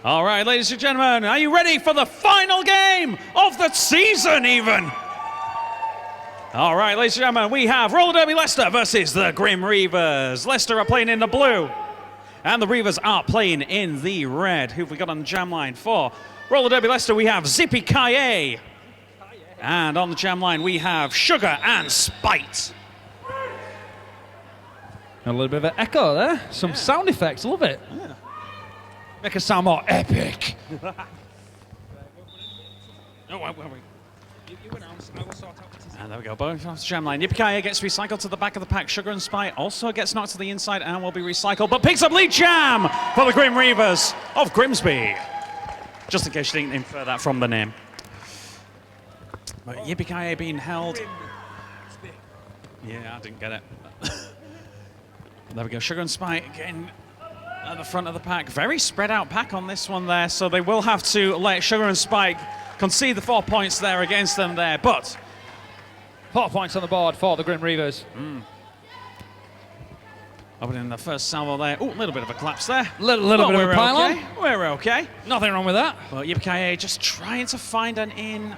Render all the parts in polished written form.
All right, ladies and gentlemen, are you ready for the final game of the season even? All right, ladies and gentlemen, we have Roller Derby Leicester versus the Grim Reavers. Leicester are playing in the blue, and the Reavers are playing in the red. Who've we got on the jam line for Roller Derby Leicester? We have Zippy Kaye. And on the jam line, we have Sugar and Spite. A little bit of an echo there. Some sound effects, love it. Yeah. Make it sound more epic. And there we go, both off the jam line. Yippee gets recycled to the back of the pack. Sugar and Spite also gets knocked to the inside and will be recycled, but picks up lead jam for the Grim Reavers of Grimsby. Just in case you didn't infer that from the name. But Yippee being held. Yeah, I didn't get it. There we go, Sugar and Spite getting at the front of the pack. Very spread out pack on this one there, so they will have to let Sugar and Spike concede the 4 points there against them there, but 4 points on the board for the Grim Reavers. Opening the first salvo there. Oh, a little bit of a collapse there. Little bit of a pylon. Okay. We're okay. Nothing wrong with that. But Yippee just trying to find an in.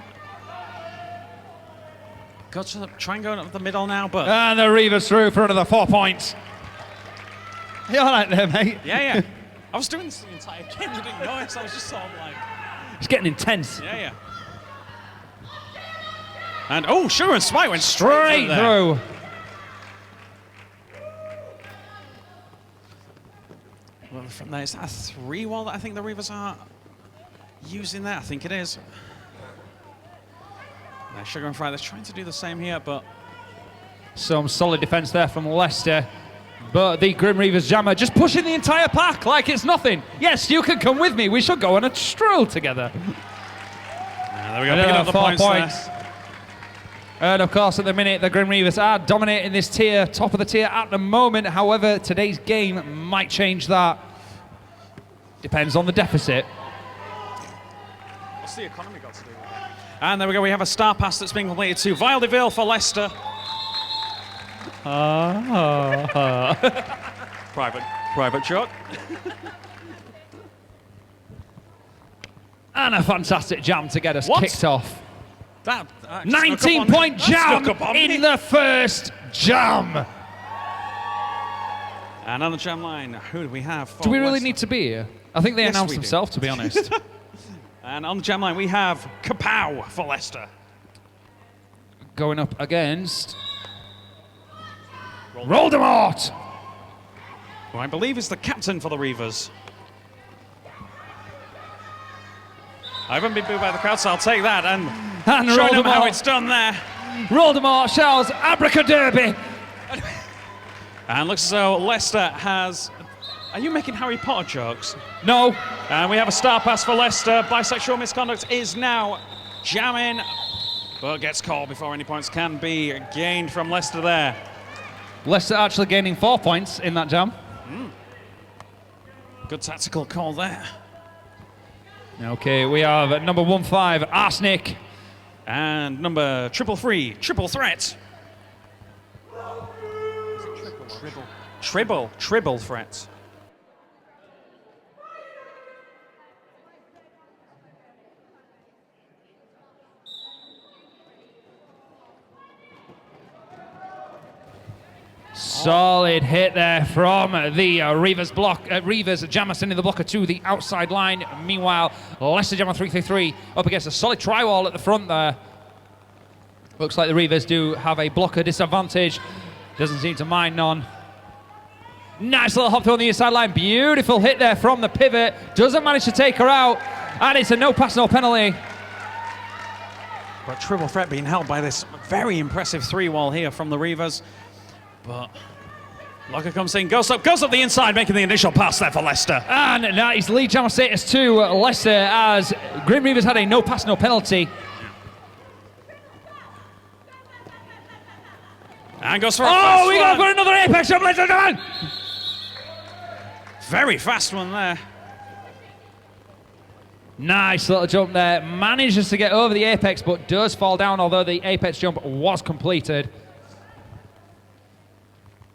Got to try and go up the middle now, but... And the Reavers through for another 4 points. You all right there, mate? Yeah. I was doing this the entire game. You didn't know it, so I was just sort of like... It's getting intense. Yeah. And, oh, Sugar and Spite went straight through. Well, from there, is that a 3-wall that I think the Reavers are using there? I think it is. Now, Sugar and Fry, they're trying to do the same here, but... Some solid defense there from Leicester. But the Grim Reavers jammer just pushing the entire pack like it's nothing. Yes, you can come with me. We should go on a stroll together. There we go, picking up the 4 points. And of course, at the minute, the Grim Reavers are dominating this tier, top of the tier at the moment. However, today's game might change that. Depends on the deficit. What's the economy got to do with it? And there we go, we have a star pass that's being completed to Vile de Ville for Leicester. Private joke. And a fantastic jam to get us kicked off. That 19-point jam in the first jam. And on the jam line, who do we have? Do we really need to be here? I think they announced themselves, to be honest. And on the jam line, we have Kapow for Leicester. Going up against Voldemort, who I believe is the captain for the Reavers. I haven't been booed by the crowd, so I'll take that. And showing them how it's done there. Voldemort shouts, Abracadabra. And looks as though Leicester has... Are you making Harry Potter jokes? No. And we have a star pass for Leicester. Bisexual misconduct is now jamming, but gets called before any points can be gained from Leicester there. Leicester actually gaining 4 points in that jam. Good tactical call there. Okay, we have number 1-5, Arsenic. And number 333, Triple Threat. Is it triple? Triple Threat. Solid hit there from the Reavers block. Reavers jammer sending the blocker to the outside line. Meanwhile, Leicester jammer 333 up against a solid tri-wall at the front there. Looks like the Reavers do have a blocker disadvantage. Doesn't seem to mind none. Nice little hop through on the inside line. Beautiful hit there from the pivot. Doesn't manage to take her out. And it's a no pass, no penalty. But Triple Threat being held by this very impressive 3-wall here from the Reavers. But Locker comes in, goes up the inside, making the initial pass there for Leicester. And that is lead jammer status to Leicester as Grim Reavers had a no pass, no penalty. And goes for a fast one. We go for another apex jump, ladies and gentlemen. Very fast one there. Nice little jump there. Manages to get over the apex, but does fall down, although the apex jump was completed.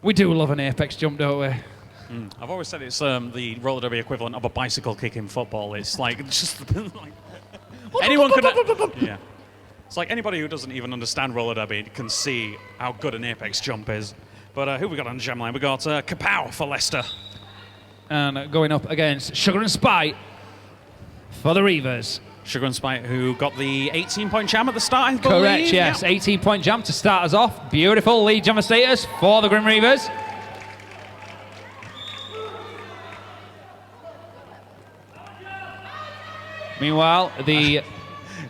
We do love an apex jump, don't we? I've always said it's the roller derby equivalent of a bicycle kick in football. It's like just like anyone could. Yeah, it's like anybody who doesn't even understand roller derby can see how good an apex jump is. But who we got on the jam line? We got Kapow for Leicester, and going up against Sugar and Spite for the Reavers. Sugar and Spite, who got the 18-point jam at the start, I believe. Correct, yes. 18-point jam to start us off. Beautiful lead jammer status for the Grim Reavers. Meanwhile, the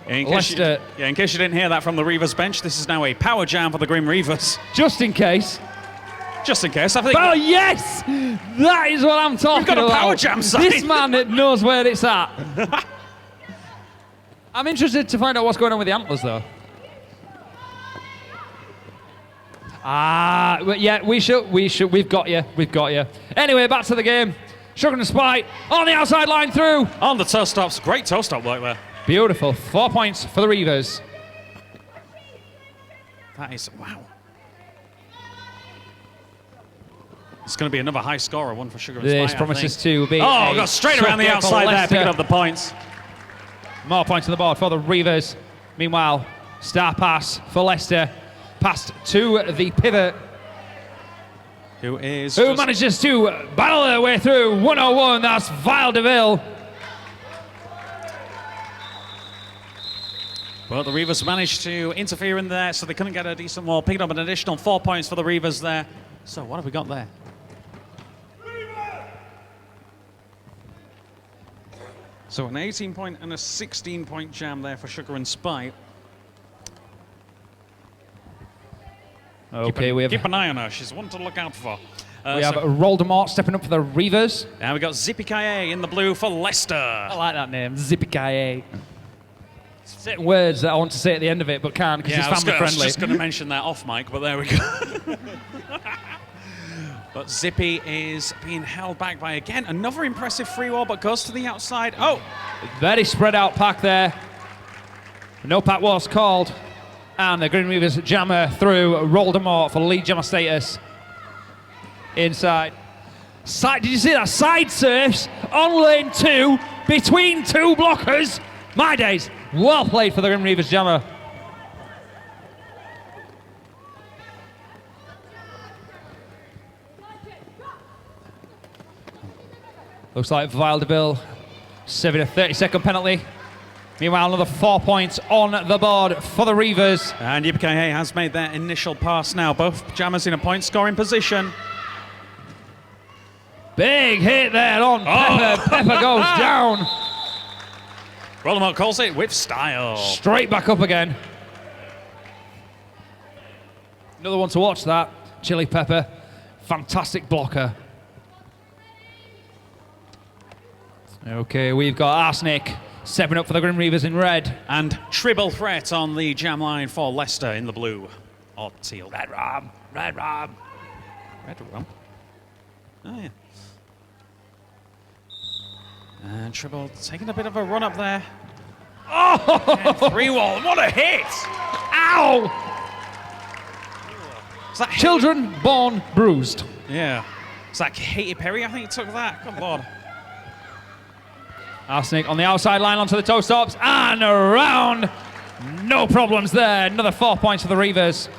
Leicester... in case you didn't hear that from the Reavers bench, this is now a power jam for the Grim Reavers. Just in case. Just in case, I think... Oh, yes! That is what I'm talking about. You've got a power jam side. This man knows where it's at. I'm interested to find out what's going on with the antlers, though. Yeah, we've got you. Anyway, back to the game. Sugar and Spite on the outside line through. On the toe stops. Great toe stop work there. Beautiful. 4 points for the Reavers. That is, wow. It's going to be another high scorer, one for Sugar and Spite. This promises to be. Oh, got straight around the outside there, picking up the points. More points on the board for the Reavers. Meanwhile, star pass for Leicester. Passed to the pivot. Who manages to battle their way through 101. That's Vile DeVille. But the Reavers managed to interfere in there, so they couldn't get a decent wall. Picking up an additional 4 points for the Reavers there. So what have we got there? So an 18-point and a 16-point jam there for Sugar and Spite. Okay, keep an eye on her. She's one to look out for. We have Roldemort stepping up for the Reavers. And we got Zippy Kaye in the blue for Leicester. I like that name, Zippy Kaye. Certain words that I want to say at the end of it, but can't because it's family friendly. I was just going to mention that off mic, but there we go. But Zippy is being held back by, again, another impressive free wall, but goes to the outside. Oh! Very spread out pack there. No pack was called. And the Grim Reavers jammer through Roldemort for lead jammer status. Inside. Did you see that? Side surfs on lane 2 between two blockers. My days. Well played for the Grim Reavers jammer. Looks like Vile DeVille serving a 30-second penalty. Meanwhile, another 4 points on the board for the Reavers. And Yippee has made that initial pass now. Both jammers in a point-scoring position. Big hit there on Pepper. Pepper goes down. Roldemort calls it with style. Straight back up again. Another one to watch that. Chili Pepper. Fantastic blocker. Okay, we've got Arsenic stepping up for the Grim Reavers in red. And Tribble Threat on the jam line for Leicester in the blue. Or teal. Red Rum. Red Rum. Red Rum. Oh, yeah. And Tribble taking a bit of a run up there. Oh! And 3-wall. What a hit! Ow! Is that Children born bruised. Yeah. Is that Katy Perry? I think he took that. Good lord. Arsenic on the outside line onto the toe stops and around. No problems there. Another 4 points for the Reavers.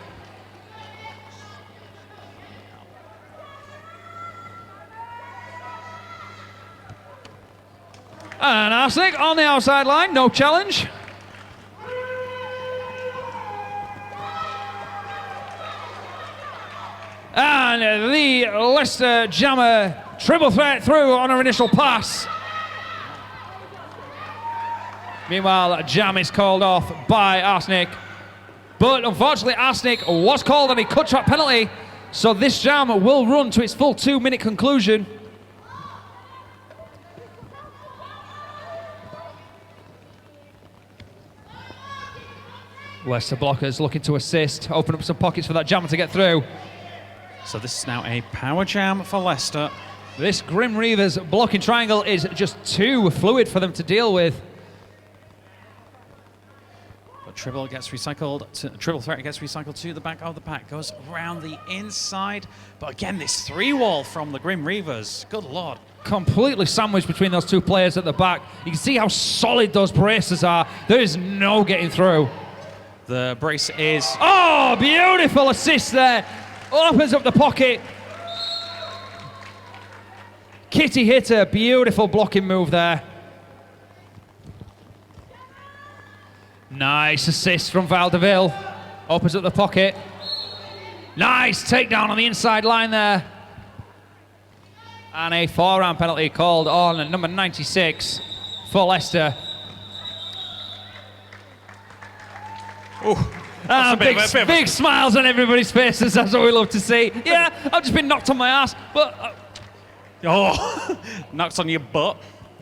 And Arsenic on the outside line. No challenge. And the Leicester jammer triple threat through on her initial pass. Meanwhile, a jam is called off by Arsenic. But unfortunately, Arsenic was called on a cut track penalty. So this jam will run to its full 2-minute conclusion. Leicester blockers looking to assist, open up some pockets for that jammer to get through. So this is now a power jam for Leicester. This Grim Reavers blocking triangle is just too fluid for them to deal with. But triple gets recycled. Triple threat gets recycled to the back of the pack. Goes around the inside. But again, this 3-wall from the Grim Reavers. Good lord. Completely sandwiched between those two players at the back. You can see how solid those braces are. There is no getting through. The brace is... Oh, beautiful assist there. Opens up the pocket. Kitty hitter, beautiful blocking move there. Nice assist from Valdeville. Opens up the pocket. Nice takedown on the inside line there. And a 4-round penalty called on number 96 for Leicester. Big smiles on everybody's faces. That's what we love to see. Yeah, I've just been knocked on my ass, but... knocked on your butt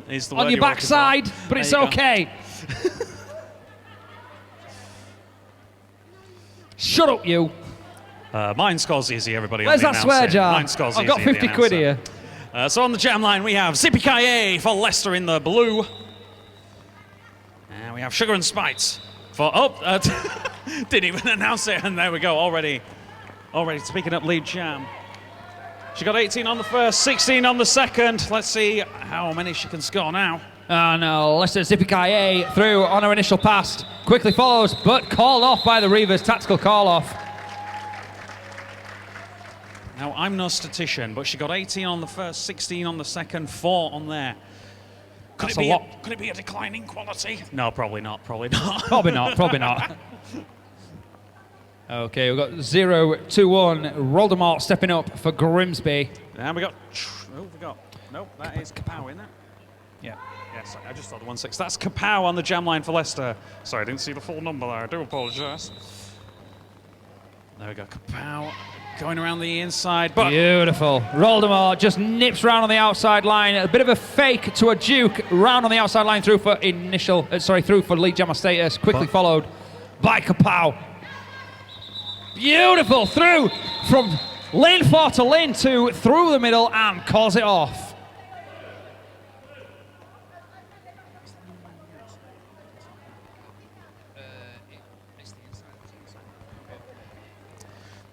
is the word on your backside, but it's okay. Shut up, you. Mine scores easy, everybody. Where's that swear jar? Mine scores I've got 50 quid here. So on the jam line, we have Zippy Kaye for Leicester in the blue. And we have Sugar and Spite for... didn't even announce it, and there we go, already picking up lead jam. She got 18 on the first, 16 on the second. Let's see how many she can score now. Oh no, Leicester Zippy Kaye through on her initial pass. Quickly follows, but called off by the Reavers. Tactical call off. Now, I'm no statistician, but she got 18 on the first, 16 on the second, 4 on there. Could it be a declining quality? No, probably not. Probably not. Probably not. Okay, we've got 0-2-1. Roldemort stepping up for Grimsby. And we got... Nope, that is Kapow, isn't it? Yeah. Yeah, sorry, I just saw the 1-6. That's Kapow on the jam line for Leicester. Sorry, I didn't see the full number there. I do apologise. There we go, Kapow going around the inside. But beautiful. Roldemort just nips round on the outside line. A bit of a fake to a Duke. Round on the outside line through for through for lead jammer status. Quickly followed by Kapow. Beautiful through from lane 4 to lane 2, through the middle, and calls it off.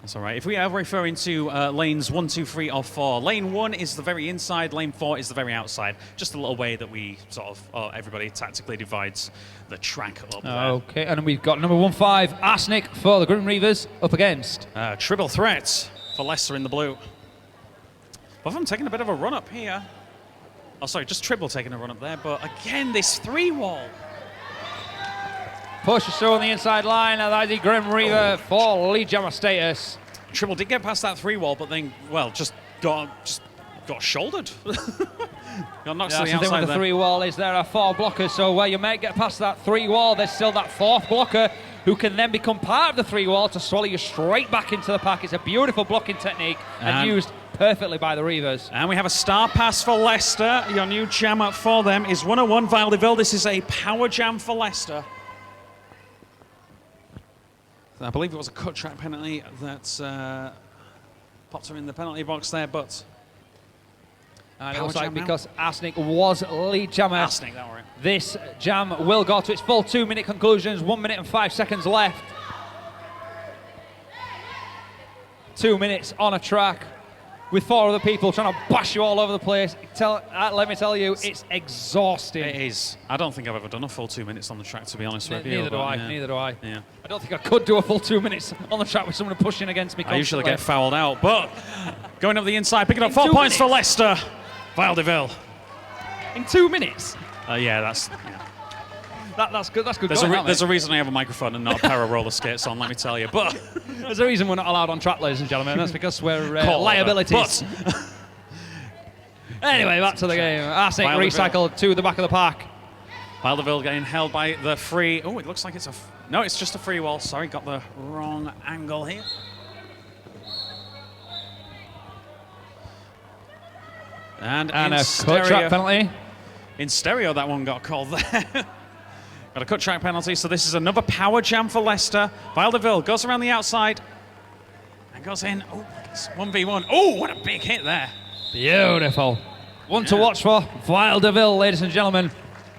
That's all right. If we are referring to lanes 1, 2, 3, or 4, lane 1 is the very inside, lane 4 is the very outside. Just a little way that we sort of, everybody tactically divides the track up there. Okay, and we've got number 15, Arsenic for the Grim Reavers up against. Triple threat for Leicester in the blue. Both of them taking a bit of a run up here. Oh, sorry, just Triple taking a run up there, but again, this 3-wall. Push through on the inside line, and that is the Grim Reaver for lead jammer status. Triple did get past that 3-wall, but then, well, just got shouldered. Got knocked to the outside with the 3-wall is there are 4 blockers, so where you may get past that 3-wall, there's still that 4th blocker who can then become part of the 3-wall to swallow you straight back into the pack. It's a beautiful blocking technique and used perfectly by the Reavers. And we have a star pass for Leicester. Your new jam up for them is 101 Valdeville. This is a power jam for Leicester. I believe it was a cut track penalty that popped her in the penalty box there, but... And it looks like because Arsenic was lead jammer, Arsenic, that right. This jam will go to its full 2-minute conclusions, 1 minute and 5 seconds left. 2 minutes on a track with 4 other people trying to bash you all over the place. Let me tell you, it's exhausting. It is. I don't think I've ever done a full 2 minutes on the track, to be honest with you. Neither do I. Neither do I. Yeah. I don't think I could do a full 2 minutes on the track with someone pushing against me constantly. I usually get fouled out, but going up the inside, picking up 4 points for Leicester. Valdeville. In 2 minutes? Yeah, that's... Yeah. That's good. That's good. There's a reason I have a microphone and not a pair of roller skates on, let me tell you. But there's a reason we're not allowed on track, ladies and gentlemen. That's because we're liabilities. Anyway, back to the game. Arsenic recycled to the back of the pack. Valdeville getting held by the free. Oh, it looks like it's no, it's just a free wall. Sorry, got the wrong angle here. And a stereo, cut track penalty. In stereo, that one got called there. Got a cut track penalty, so this is another power jam for Leicester. Valdeville goes around the outside and goes in. Oh, it's 1v1. Oh, what a big hit there. Beautiful. One to watch for Valdeville, ladies and gentlemen.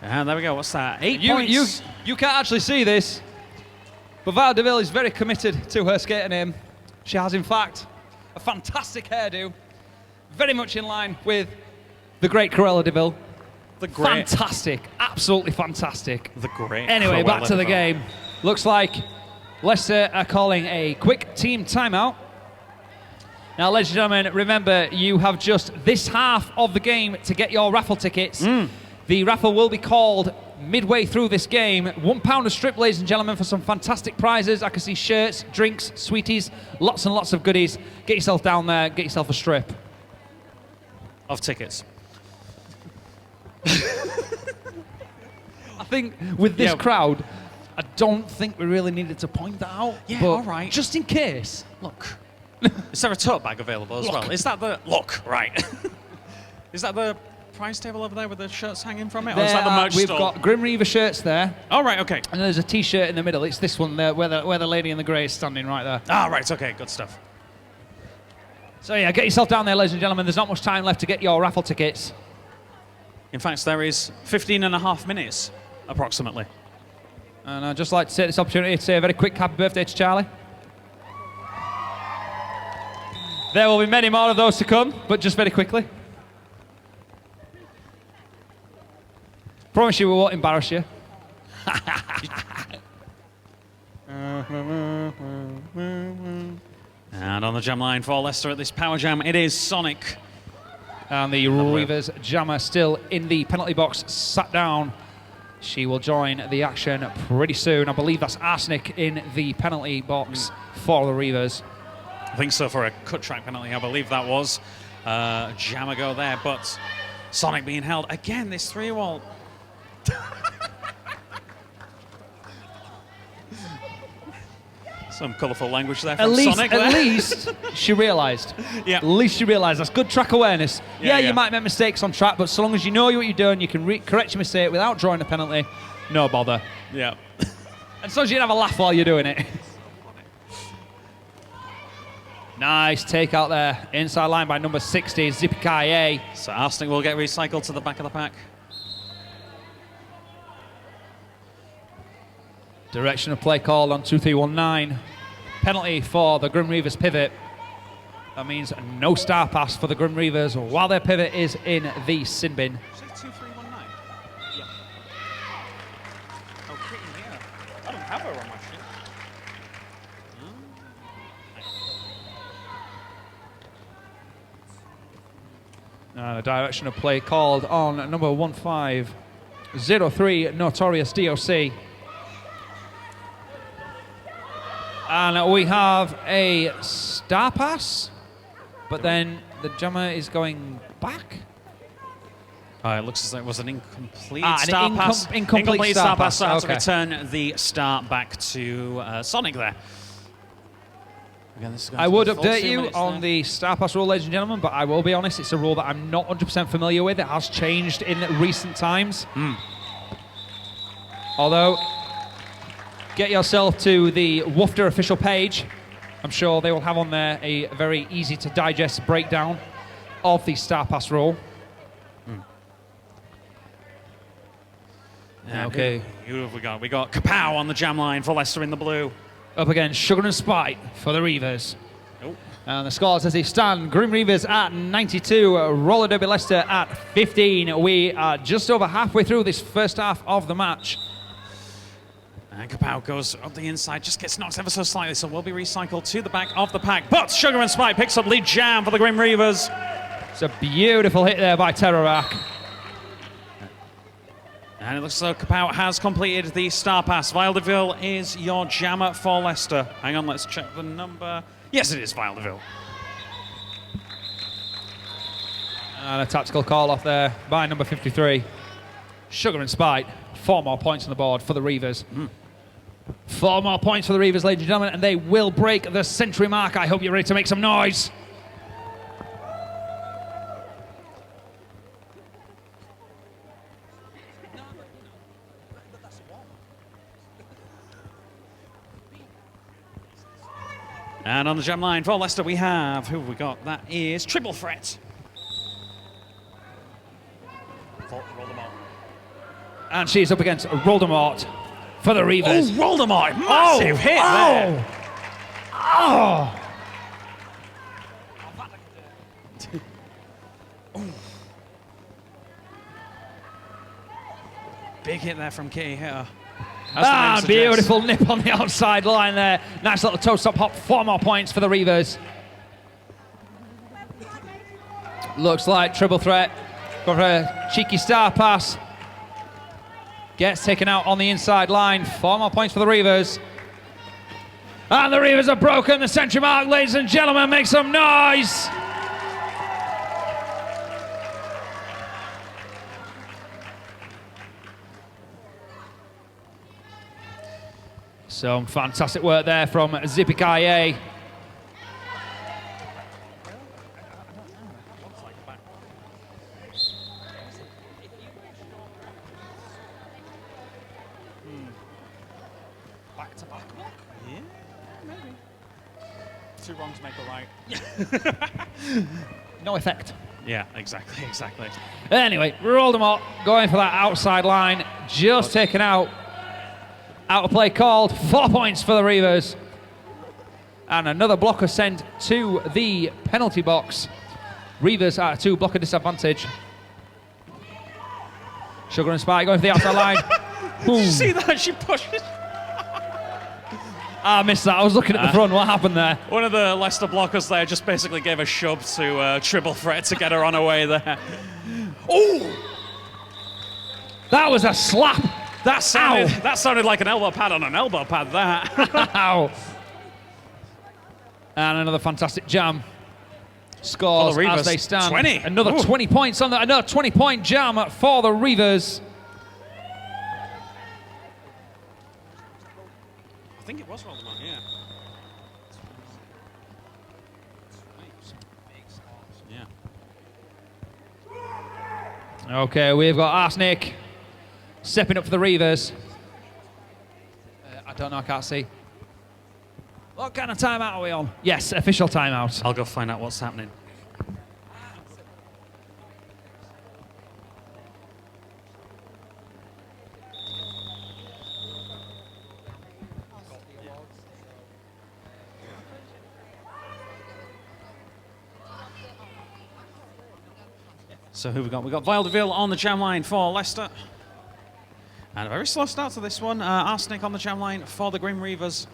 And there we go. What's that? 8 points. You can't actually see this, But Val DeVille is very committed to her skating aim. She has, in fact, a fantastic hairdo, very much in line with the great Cruella DeVille. The great. Fantastic, absolutely fantastic. The great. Anyway, Cruella back to the DeVille. game. Looks like Leicester are calling a quick team timeout. Now, ladies and gentlemen, remember, you have just this half of the game to get your raffle tickets. The raffle will be called midway through this game. £1 a strip, ladies and gentlemen, for some fantastic prizes. I can see shirts, drinks, sweeties, lots and lots of goodies. Get yourself down there, get yourself a strip. Of tickets. I think with this crowd, I don't think we really needed to point that out. Yeah, but all right. just in case. Look. Is there a tote bag available as well? Is that the... Look, right. Is that the prize table over there with the shirts hanging from it? Or is that the merch We've store? got Grim Reaver shirts there. Oh, right, okay. And there's a T-shirt in the middle. It's this one there, where the lady in the grey is standing right there. Ah, right, okay, good stuff. So yeah, get yourself down there, ladies and gentlemen. There's not much time left to get your raffle tickets. In fact, there is 15 and a half minutes, approximately. And I'd just like to take this opportunity to say a very quick happy birthday to Charlie. There will be many more of those to come, but just very quickly. Promise you we won't embarrass you. And on the jam line for Leicester at this power jam, it is Sonic. And the Reavers jammer still in the penalty box, sat down. She will join the action pretty soon. I believe that's Arsenic in the penalty box for the Reavers. I think so, for a cut track penalty, I believe that was. Jammer go there, but Sonic being held. Again, this 3-wall. Some colourful language there from Sonic. At least she realised. Yeah. At least she realised. That's good track awareness. Yeah, You might make mistakes on track, but so long as you know what you're doing, you can correct your mistake without drawing a penalty. No bother. Yeah. And so long as you can have a laugh while you're doing it. Nice take out there. Inside line by number 60, Zippy Kaye. So Arsenic will get recycled to the back of the pack. Direction of play called on 2-3-1-9. Penalty for the Grim Reavers pivot. That means no star pass for the Grim Reavers while their pivot is in the sin bin. Is it 2-3-1-9? Yeah. Oh, pretty here. I don't have her on my sheet. The direction of play called on number 1503, Notorious DOC. And we have a star pass, but then the jammer is going back. It looks as though it was an incomplete an star pass. incomplete star pass. So I had to Okay. return the start back to Sonic there. Again, this is going I to would be the full update 2 you minutes on there. the star pass rule, ladies and gentlemen, but I will be honest, it's a rule that I'm not 100% familiar with. It has changed in recent times. Although, get yourself to the Woofter official page. I'm sure they will have on there a very easy to digest breakdown of the star pass rule. Okay. Who have we got? We got Kapow on the jam line for Leicester in the blue. Up against Sugar and Spite for the Reavers. Oh. And the scores as they stand, Grim Reavers at 92, Roller Derby Leicester at 15. We are just over halfway through this first half of the match. And Kapow goes up the inside, just gets knocked ever so slightly, so will be recycled to the back of the pack. But Sugar and Spite picks up lead jam for the Grim Reavers. It's a beautiful hit there by Terrorak. And it looks as though Kapow has completed the star pass. Valdeville is your jammer for Leicester. Hang on, let's check the number. Yes, it is Valdeville. And a tactical call off there by number 53. Sugar and Spite. 4 more points on the board for the Reavers. 4 more points for the Reavers, ladies and gentlemen, and they will break the century mark. I hope you're ready to make some noise. And on the jam line for Leicester, we have, who have we got? That is Triple Threat. And she's up against Voldemort. for the Reavers. Oh, Voldemort, massive hit there. Oh! Big hit there from Kitty Hitter. Beautiful nip on the outside line there. Nice little toe-stop hop. 4 more points for the Reavers. Looks like triple threat. Got a cheeky star pass. Gets taken out on the inside line. 4 more points for the Reavers. And the Reavers have broken the century mark, ladies and gentlemen. Make some noise. Some fantastic work there from Zippy Kaye. Back to back block? Yeah, maybe. 2 wrongs make a right. No effect. Yeah, exactly. Anyway, Voldemort going for that outside line. Just taken out. Out of play called. 4 points for the Reavers. And another blocker sent to the penalty box. Reavers at a 2 blocker disadvantage. Sugar and Spike going for the outside line. Did you see that? She pushed it. I missed that. I was looking at the front. What happened there? One of the Leicester blockers there just basically gave a shove to triple threat to get her on her way there. Oh! That was a slap. That sounded like an elbow pad on an elbow pad, that. Ow. And another fantastic jam. Scores the Reavers, as they stand. 20. Another 20 points on that. Another 20-point jam for the Reavers. I think it was Voldemort, yeah. Yeah. Okay, we've got Arsenic stepping up for the Reavers. I don't know, I can't see. What kind of timeout are we on? Yes, official timeout. I'll go find out what's happening. So who we got? We got Valdeville on the jam line for Leicester. And a very slow start to this one. Arsenic on the jam line for the Grim Reavers.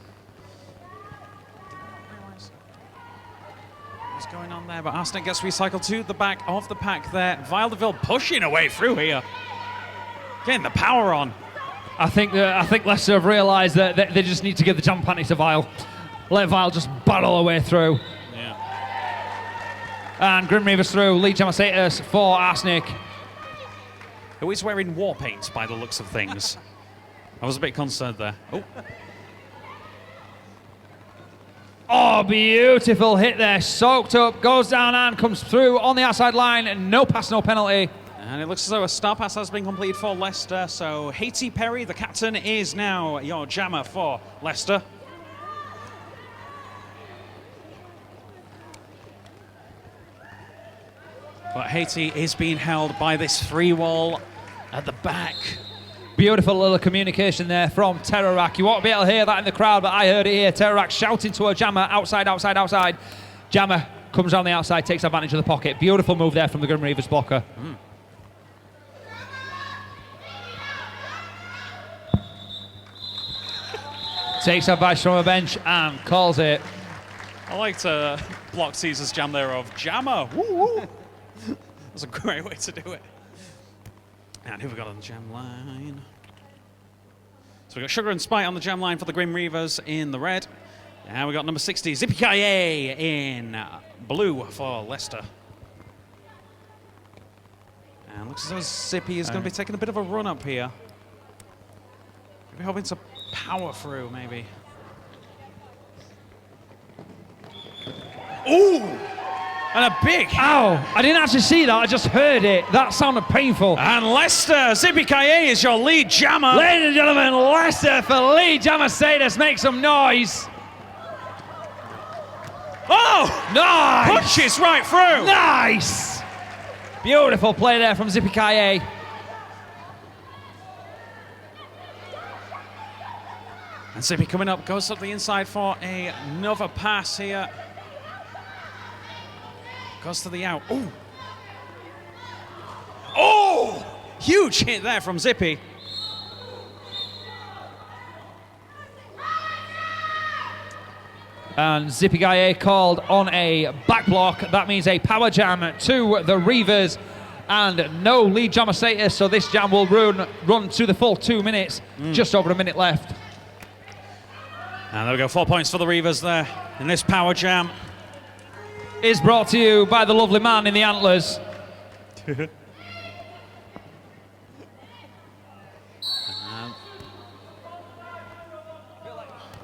What's going on there? But Arsenic gets recycled to the back of the pack there. Valdeville pushing away through here. Getting the power on. I think Leicester have realised that they just need to give the jump panty to Vile. Let Vile just battle her way through. Yeah. And Grim Reavers through. Lee Jamasatus for Arsenic. Who is wearing war paint by the looks of things. I was a bit concerned there. Oh. Oh, beautiful hit there. Soaked up, goes down and comes through on the outside line. No pass, no penalty. And it looks as though a star pass has been completed for Leicester. So Haiti Perry, the captain, is now your jammer for Leicester. But Haiti is being held by this free wall at the back. Beautiful little communication there from Terrorak. You won't be able to hear that in the crowd, but I heard it here. Terrorak shouting to her jammer, outside, outside, outside. Jammer comes around the outside, takes advantage of the pocket. Beautiful move there from the Grim Reavers blocker. Takes advice from a bench and calls it. I like to block Caesar's jam there of jammer. Woo-woo. That's a great way to do it. And who have we got on the jam line? So we've got Sugar and Spite on the jam line for the Grim Reavers in the red. And we've got number 60, Zippy Kaye in blue for Leicester. And looks as though Zippy is going to be taking a bit of a run up here. Maybe hoping to power through, maybe. Ooh! And a big... Ow! I didn't actually see that, I just heard it. That sounded painful. And Leicester, Zippy Kaye is your lead jammer. Ladies and gentlemen, Leicester for Lee Jamasatus. Make some noise. Oh! Nice! Punches right through. Nice! Beautiful play there from Zippy Kaye. And Zippy coming up, goes up the inside for another pass here. Goes to the out. Oh! Oh! Huge hit there from Zippy. And Zippy Gaye called on a back block. That means a power jam to the Reavers and no lead jammer status. So this jam will run to the full 2 minutes. Just over a minute left. And there we go, 4 points for the Reavers there in this power jam. Is brought to you by the lovely man in the antlers.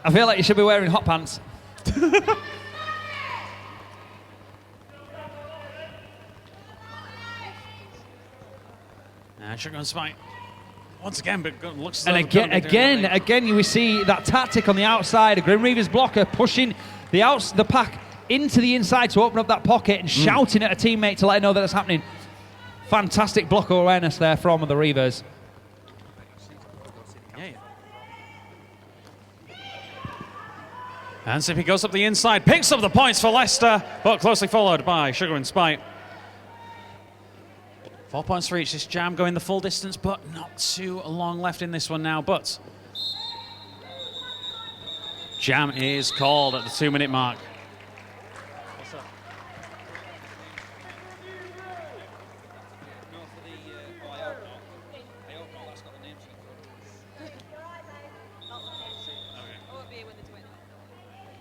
I feel like you should be wearing hot pants. Sugar and Spike once again, but looks. And again, you see that tactic on the outside. A Grim Reavers blocker pushing the pack into the inside to open up that pocket and shouting at a teammate to let him know that it's happening. Fantastic blocker awareness there from the Reavers. And Zippy goes up the inside, picks up the points for Leicester, but closely followed by Sugar and Spite. 4 points for each. This jam going the full distance, but not too long left in this one now. But jam is called at the 2 minute mark. What's up?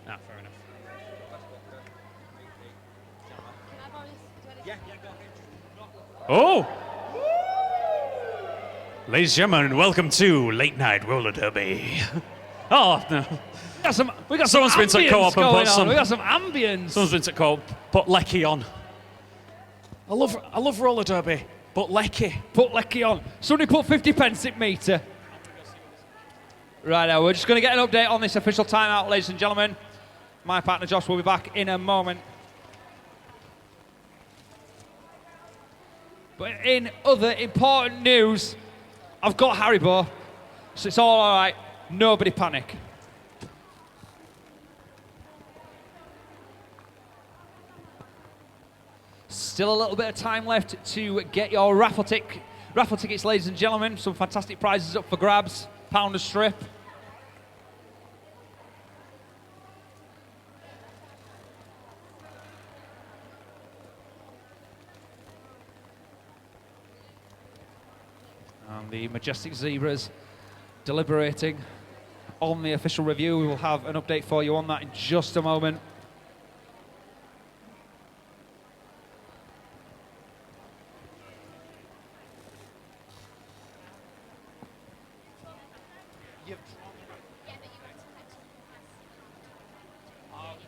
Ah, fair enough. Oh! Ladies and gentlemen, welcome to Late Night Roller Derby. Oh, no. We got Someone's been to co-op and put some. We got some ambience. Someone's been to co-op, put Lecky on. I love roller derby, but Lecky. Put Lecky on. Somebody put 50 pence in meter. Right now, we're just going to get an update on this official timeout, ladies and gentlemen. My partner Josh will be back in a moment. But in other important news, I've got Haribo, so it's all right. Nobody panic. Still a little bit of time left to get your raffle tickets, ladies and gentlemen. Some fantastic prizes up for grabs. Pound a strip. And the Majestic Zebras deliberating on the official review. We will have an update for you on that in just a moment.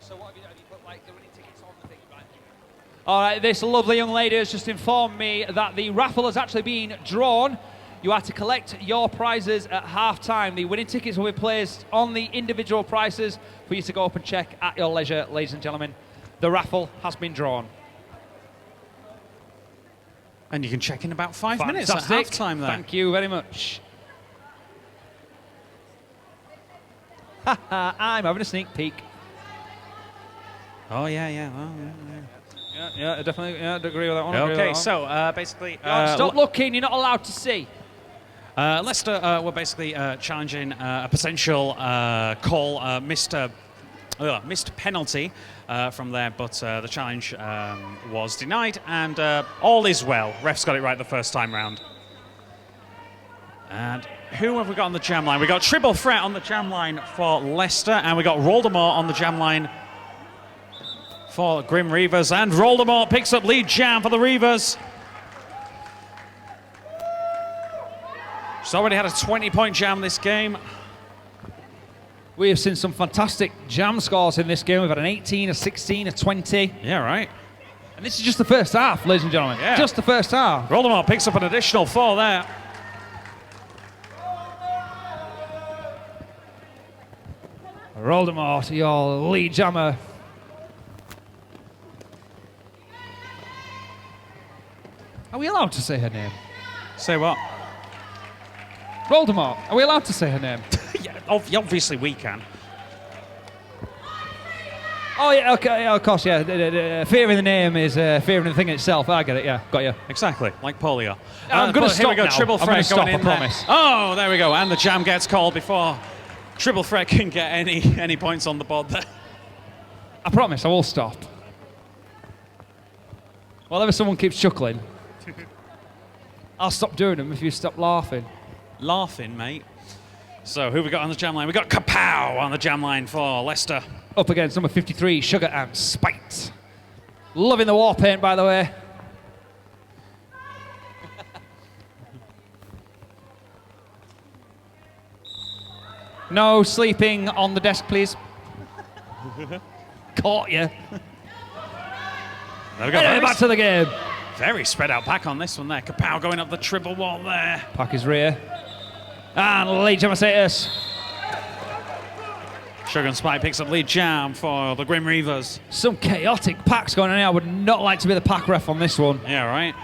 So what have you put like the winning tickets on the thing, right? All right, this lovely young lady has just informed me that the raffle has actually been drawn. You are to collect your prizes at half-time. The winning tickets will be placed on the individual prices for you to go up and check at your leisure, ladies and gentlemen. The raffle has been drawn. And you can check in about 5 minutes at half-time there. Thank you very much. I'm having a sneak peek. Oh, yeah. Well, Yeah, I definitely I'd agree with that one. Okay, so basically... stop looking, you're not allowed to see. Leicester were basically challenging a potential call, missed penalty from there, but the challenge was denied, and all is well. Refs got it right the first time round. And who have we got on the jam line? We got Triple Threat on the jam line for Leicester, and we got Roldemort on the jam line for Grim Reavers, and Roldemort picks up lead jam for the Reavers. She's already had a 20-point jam this game. We have seen some fantastic jam scores in this game. We've had an 18, a 16, a 20. Yeah, right. And this is just the first half, ladies and gentlemen. Yeah. Just the first half. Roldemort picks up an additional 4 there. Roldemort, your lead jammer. Are we allowed to say her name? Say what? Roldemort, are we allowed to say her name? Yeah, obviously we can. Oh, yeah, okay, yeah, of course, yeah. Fear in the name is fear in the thing itself. I get it, yeah, got you. Exactly, like polio. I'm going to Here we stop go, now. triple I'm threat going to stop, going I in there. promise. Oh, there we go, and the jam gets called before triple threat can get any points on the board there. I promise, I will stop. Whenever someone keeps chuckling, I'll stop doing them if you stop laughing. Laughing, mate. So, who we got on the jam line? We got Kapow on the jam line for Leicester. Up against number 53, Sugar and Spite. Loving the war paint, by the way. No sleeping on the desk, please. Caught you. There we go. Anyway, back to the game. Very spread out pack on this one there. Kapow going up the triple wall there. Pack his rear. And lead jam status. Sugar and Spike picks up lead jam for the Grim Reavers. Some chaotic packs going on here. I would not like to be the pack ref on this one. Yeah, right.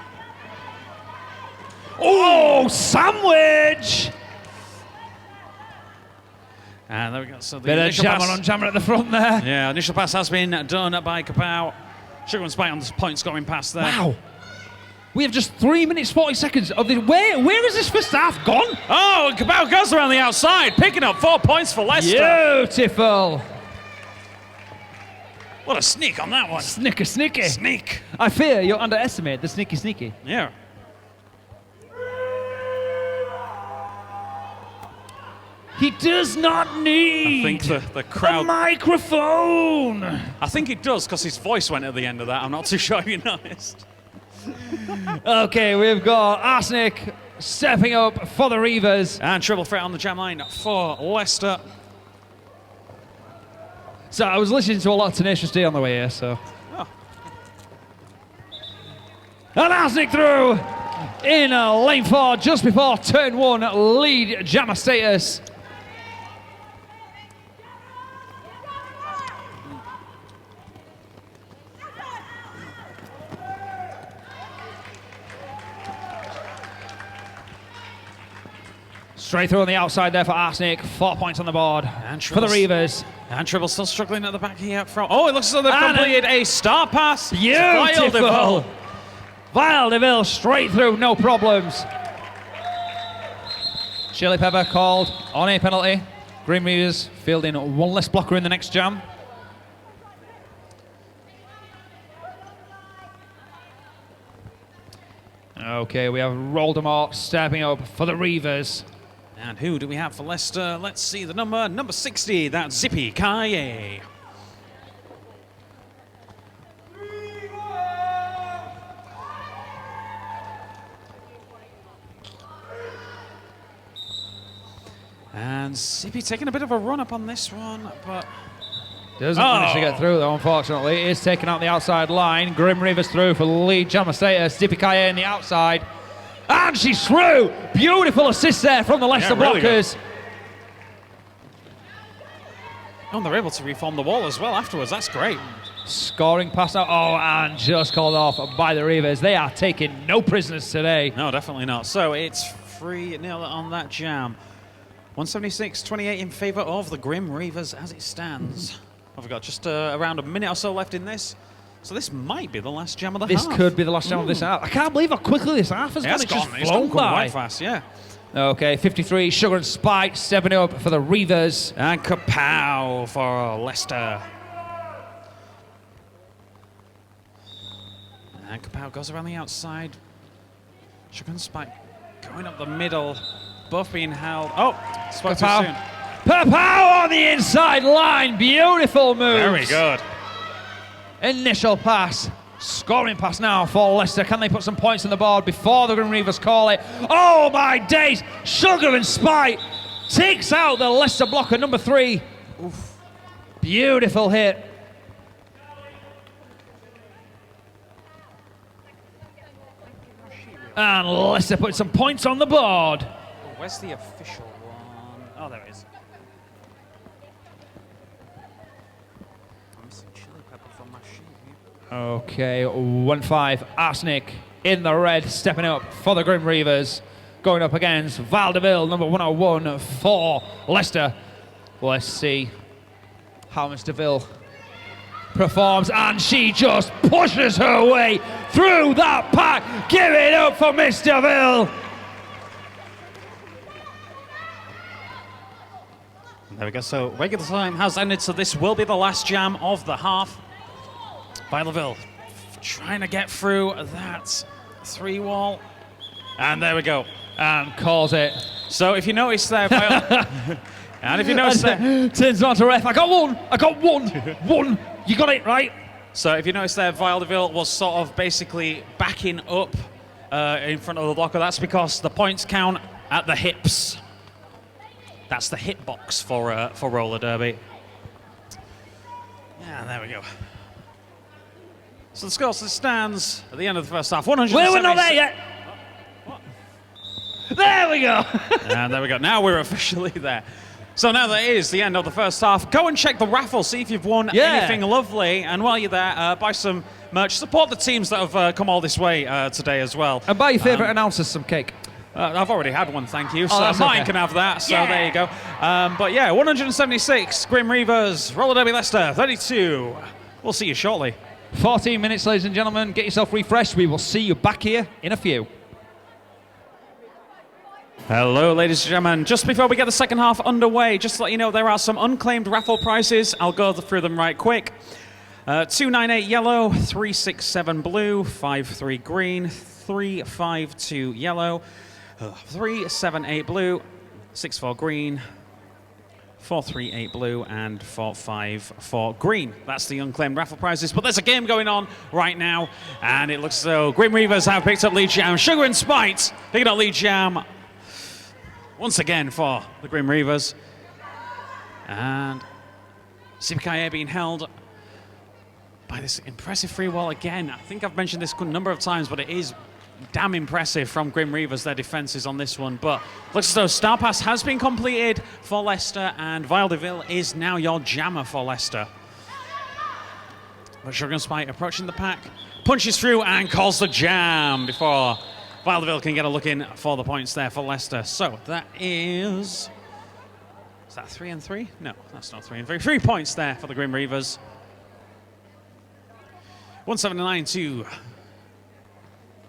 Oh, sandwich! And there we go. So the Bit of initial jammer pass, on jammer at the front there. yeah, initial pass has been done by Kapow. Sugar and Spike on the point scoring pass there. Wow. We have just 3 minutes, 40 seconds of the... Where is this first half gone? Oh, and Kapow goes around the outside, picking up 4 points for Leicester. Beautiful. What a sneak on that one. Snicky. Sneak. I fear you underestimate the sneaky. Yeah. He does not need I think the a crowd... microphone. I think it does, because his voice went at the end of that. I'm not too sure if you noticed. Okay, we've got Arsenic stepping up for the Reavers. And triple threat on the jam line for Leicester. So I was listening to a lot of Tenacious D on the way here, so... Oh. And Arsenic through in lane 4 just before turn 1, lead jammer status. Straight through on the outside there for Arsenic. 4 points on the board And for the Reavers. And Tribble still struggling at the back here from... Oh, it looks as though they've completed a star pass. Beautiful. Vile Deville straight through, no problems. Chili Pepper called on a penalty. Grim Reavers fielding one less blocker in the next jam. Okay, we have Roldemort stepping up for the Reavers. And who do we have for Leicester? Let's see the number 60. That's Zippy Kaye. And Zippy taking a bit of a run up on this one, but... Doesn't manage to get through though, unfortunately. Is taking out the outside line. Grim Reavers through for the lead jammer status. Zippy Kaye in the outside. And she's through! Beautiful assist there from the Leicester really blockers. good. And they're able to reform the wall as well afterwards. That's great. Scoring pass now. Oh, and just called off by the Reavers. They are taking no prisoners today. No, definitely not. So it's 3-0 on that jam. 176-28 in favour of the Grim Reavers as it stands. I've got just around a minute or so left in this. So this might be the last jam of the half. This could be the last jam of this half. I can't believe how quickly this half has gone. It's just gone. It's flown gone by. quite fast, yeah. Okay, 53, Sugar and Spike stepping up for the Reavers. And Kapow for Leicester. And Kapow goes around the outside. Sugar and Spike going up the middle. Both being held. Oh, spoke too soon. Kapow on the inside line. Beautiful move. Very good. Initial pass. Scoring pass now for Leicester. Can they put some points on the board before the Grim Reavers call it? Oh my days! Sugar and Spite takes out the Leicester blocker, number 3. Oof. Beautiful hit. And Leicester put some points on the board. Where's the official one? Oh, there it is. I'm missing chili pepper from my sheet. Okay, 1-5, Arsenic in the red, stepping up for the Grim Reavers. going up against Valdeville, number 101 for Leicester. Let's see how Miss DeVille performs, and she just pushes her way through that pack. Give it up for Miss DeVille. There we go. So regular time has ended, so this will be the last jam of the half. Valdeville trying to get through that 3-wall. And there we go. And calls it. So if you notice there, and if you notice there, turns on to ref. I got one. One. You got it right. So if you notice there, Valdeville was sort of basically backing up in front of the blocker. That's because the points count at the hips. That's the hit box for roller derby. Yeah, there we go. So the score stands at the end of the first half. 176. We're not there yet. What? There we go. And there we go. Now we're officially there. So now that is the end of the first half, go and check the raffle, see if you've won anything lovely. And while you're there, buy some merch. Support the teams that have come all this way today as well. And buy your favourite announcers some cake. I've already had one, thank you. So that's mine okay. can have that. So there you go. But yeah, 176, Grim Reavers, Roller Derby Leicester, 32. We'll see you shortly. 14 minutes, ladies and gentlemen. Get yourself refreshed. We will see you back here in a few. Hello, ladies and gentlemen. Just before we get the second half underway, just to let you know, there are some unclaimed raffle prizes. I'll go through them right quick. 298 yellow, 367 blue, 53 green, 352 yellow, 378 blue, 64 green, 438 blue, and 454 green. That's the unclaimed raffle prizes. But there's a game going on right now, and it looks as though Grim Reavers have picked up lead jam. Sugar and Spite picking up lead jam once again for the Grim Reavers. And Sipikaye being held by this impressive free wall again. I think I've mentioned this a number of times, but it is damn impressive from Grim Reavers, their defences on this one. But looks as though Star Pass has been completed for Leicester, and Valdeville is now your jammer for Leicester. But Sugar and Spite approaching the pack, punches through and calls the jam before Valdeville can get a look in for the points there for Leicester. So that is that 3 and 3? No, that's not 3 and 3. 3 points there for the Grim Reavers. 179 to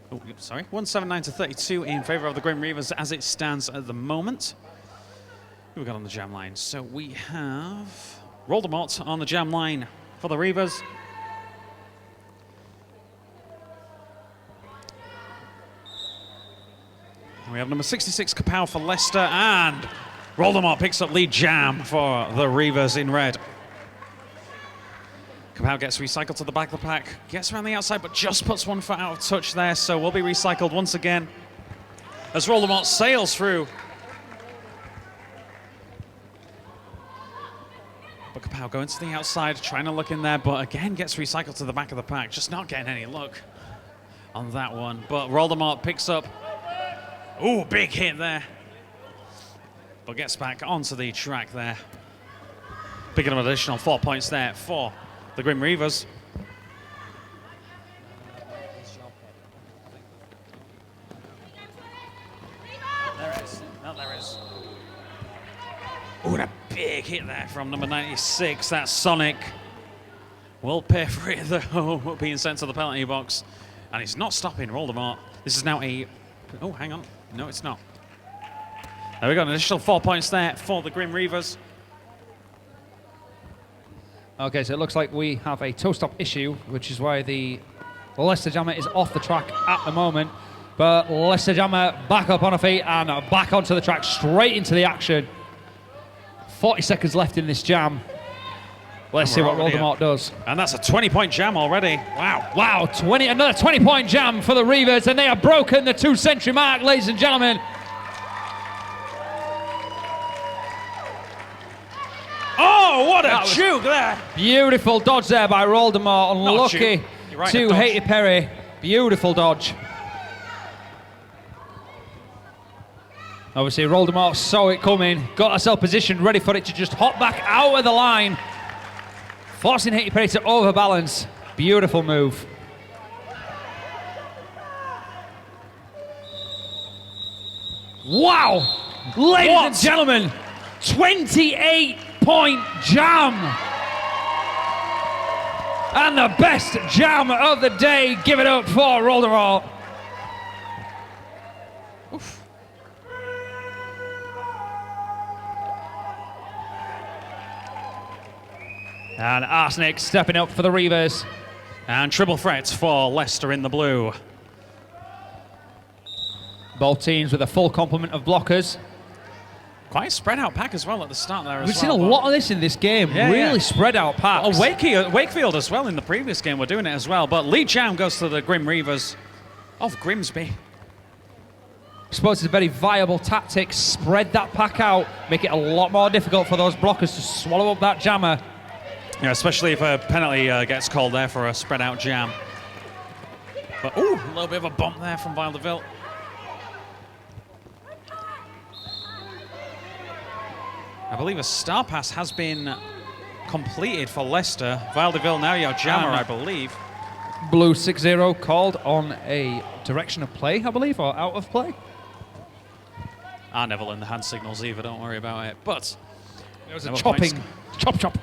179 to 32 in favour of the Grim Reavers as it stands at the moment. Who we got on the jam line? So we have Voldemort on the jam line for the Reavers. And we have number 66 Kapow for Leicester, and Voldemort picks up lead jam for the Reavers in red. Kapow gets recycled to the back of the pack, gets around the outside, but just puts one foot out of touch there, so will be recycled once again as Voldemort sails through. But Kapow going to the outside, trying to look in there, but again gets recycled to the back of the pack, just not getting any luck on that one. But Voldemort picks up, ooh, big hit there, but gets back onto the track there, picking up an additional 4 points there for the Grim Reavers. There is. No, there is. Ooh, and a big hit there from number 96. That's Sonic. Will pay for it, though, being sent to the penalty box. And he's not stopping Voldemort. This is now a... Oh, hang on. No, it's not. There we go. An additional 4 points there for the Grim Reavers. Okay, so it looks like we have a toe-stop issue, which is why the Leicester Jammer is off the track at the moment. But Leicester Jammer back up on her feet and back onto the track, straight into the action. 40 seconds left in this jam. Let's see what Voldemort does. And that's a 20-point jam already. Wow. Wow, another 20-point jam for the Reavers, and they have broken the 2-century mark, ladies and gentlemen. Oh, what a juke there. Beautiful dodge there by Voldemort. Unlucky right, to Haiti Perry. Beautiful dodge. Obviously, Voldemort saw it coming, got herself positioned, ready for it to just hop back out of the line, forcing Haiti Perry to overbalance. Beautiful move. Wow! Ladies and gentlemen, 28-point jam. And the best jam of the day. Give it up for Voldemort. Oof. And Arsenic stepping up for the Reavers. And triple threats for Leicester in the blue. Both teams with a full complement of blockers. Quite a spread out pack as well at the start there. We've seen a lot of this in this game. Really spread out packs. Wakefield as well in the previous game were doing it as well. But lead jam goes to the Grim Reavers of Grimsby. I suppose it's a very viable tactic. Spread that pack out. Make it a lot more difficult for those blockers to swallow up that jammer. Yeah, especially if a penalty gets called there for a spread out jam. But ooh, a little bit of a bump there from Valdeville. I believe a star pass has been completed for Leicester. Valdeville now your jammer, I believe. Blue 6-0 called on a direction of play, I believe, or out of play. Neville in the hand signals either, don't worry about it. But there was a chopping, chop.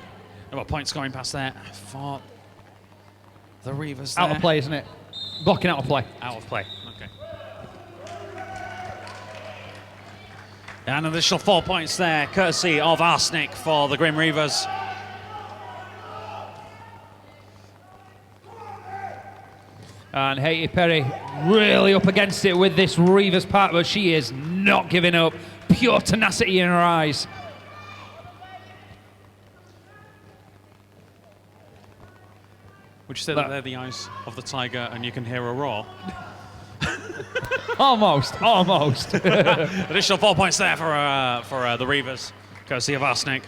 No points going past there for the Reavers there. Out of play, isn't it? Blocking out of play. Out of play, okay. And an additional 4 points there, courtesy of Arsenic for the Grim Reavers. And Haiti Perry really up against it with this Reavers pack, but she is not giving up. Pure tenacity in her eyes. Would you say that they're the eyes of the tiger and you can hear a roar? Almost. Additional 4 points there for the Reavers, courtesy of Arsenic.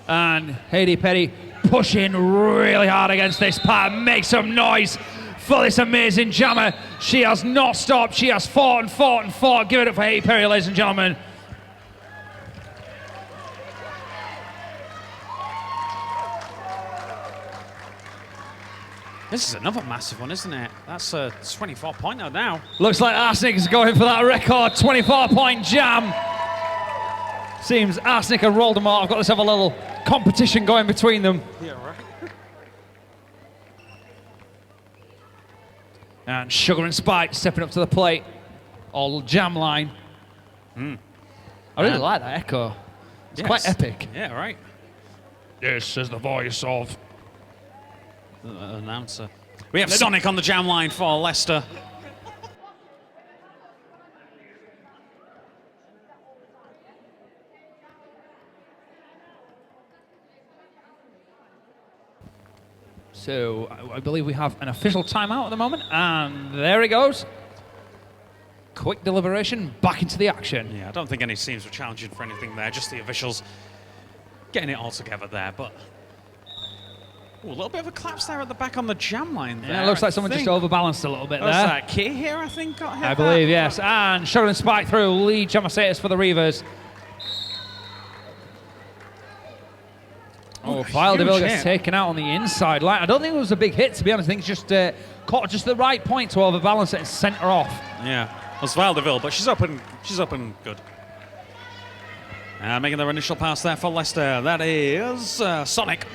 And Haiti Perry pushing really hard against this pack. Make some noise for this amazing jammer. She has not stopped. She has fought and fought and fought. Give it up for Haiti Perry, ladies and gentlemen. This is another massive one, isn't it? That's a 24-pointer now. Looks like Arsenic is going for that record 24-point jam. Seems Arsenic and Voldemort have got themselves a little competition going between them. Yeah, right. And Sugar and Spike stepping up to the plate. All jam line. I really like that echo. It's quite epic. Yeah, right. This is the voice of announcer. We have Sonic on the jam line for Leicester. So I believe we have an official timeout at the moment, and there it goes. Quick deliberation, back into the action. Yeah, I don't think any teams were challenging for anything there, just the officials getting it all together there, but ooh, a little bit of a collapse there at the back on the jam line there. Yeah, it looks like someone just overbalanced a little bit there. That key here, I think, got hit. I believe, yes. And Sugar and Spike through, lead jammer status for the Reavers. Oh, Valdeville gets taken out on the inside line. I don't think it was a big hit, to be honest. I think it's just caught just the right point to overbalance it and sent her off. Yeah, it was Valdeville, but she's up and good. Making their initial pass there for Leicester. That is Sonic.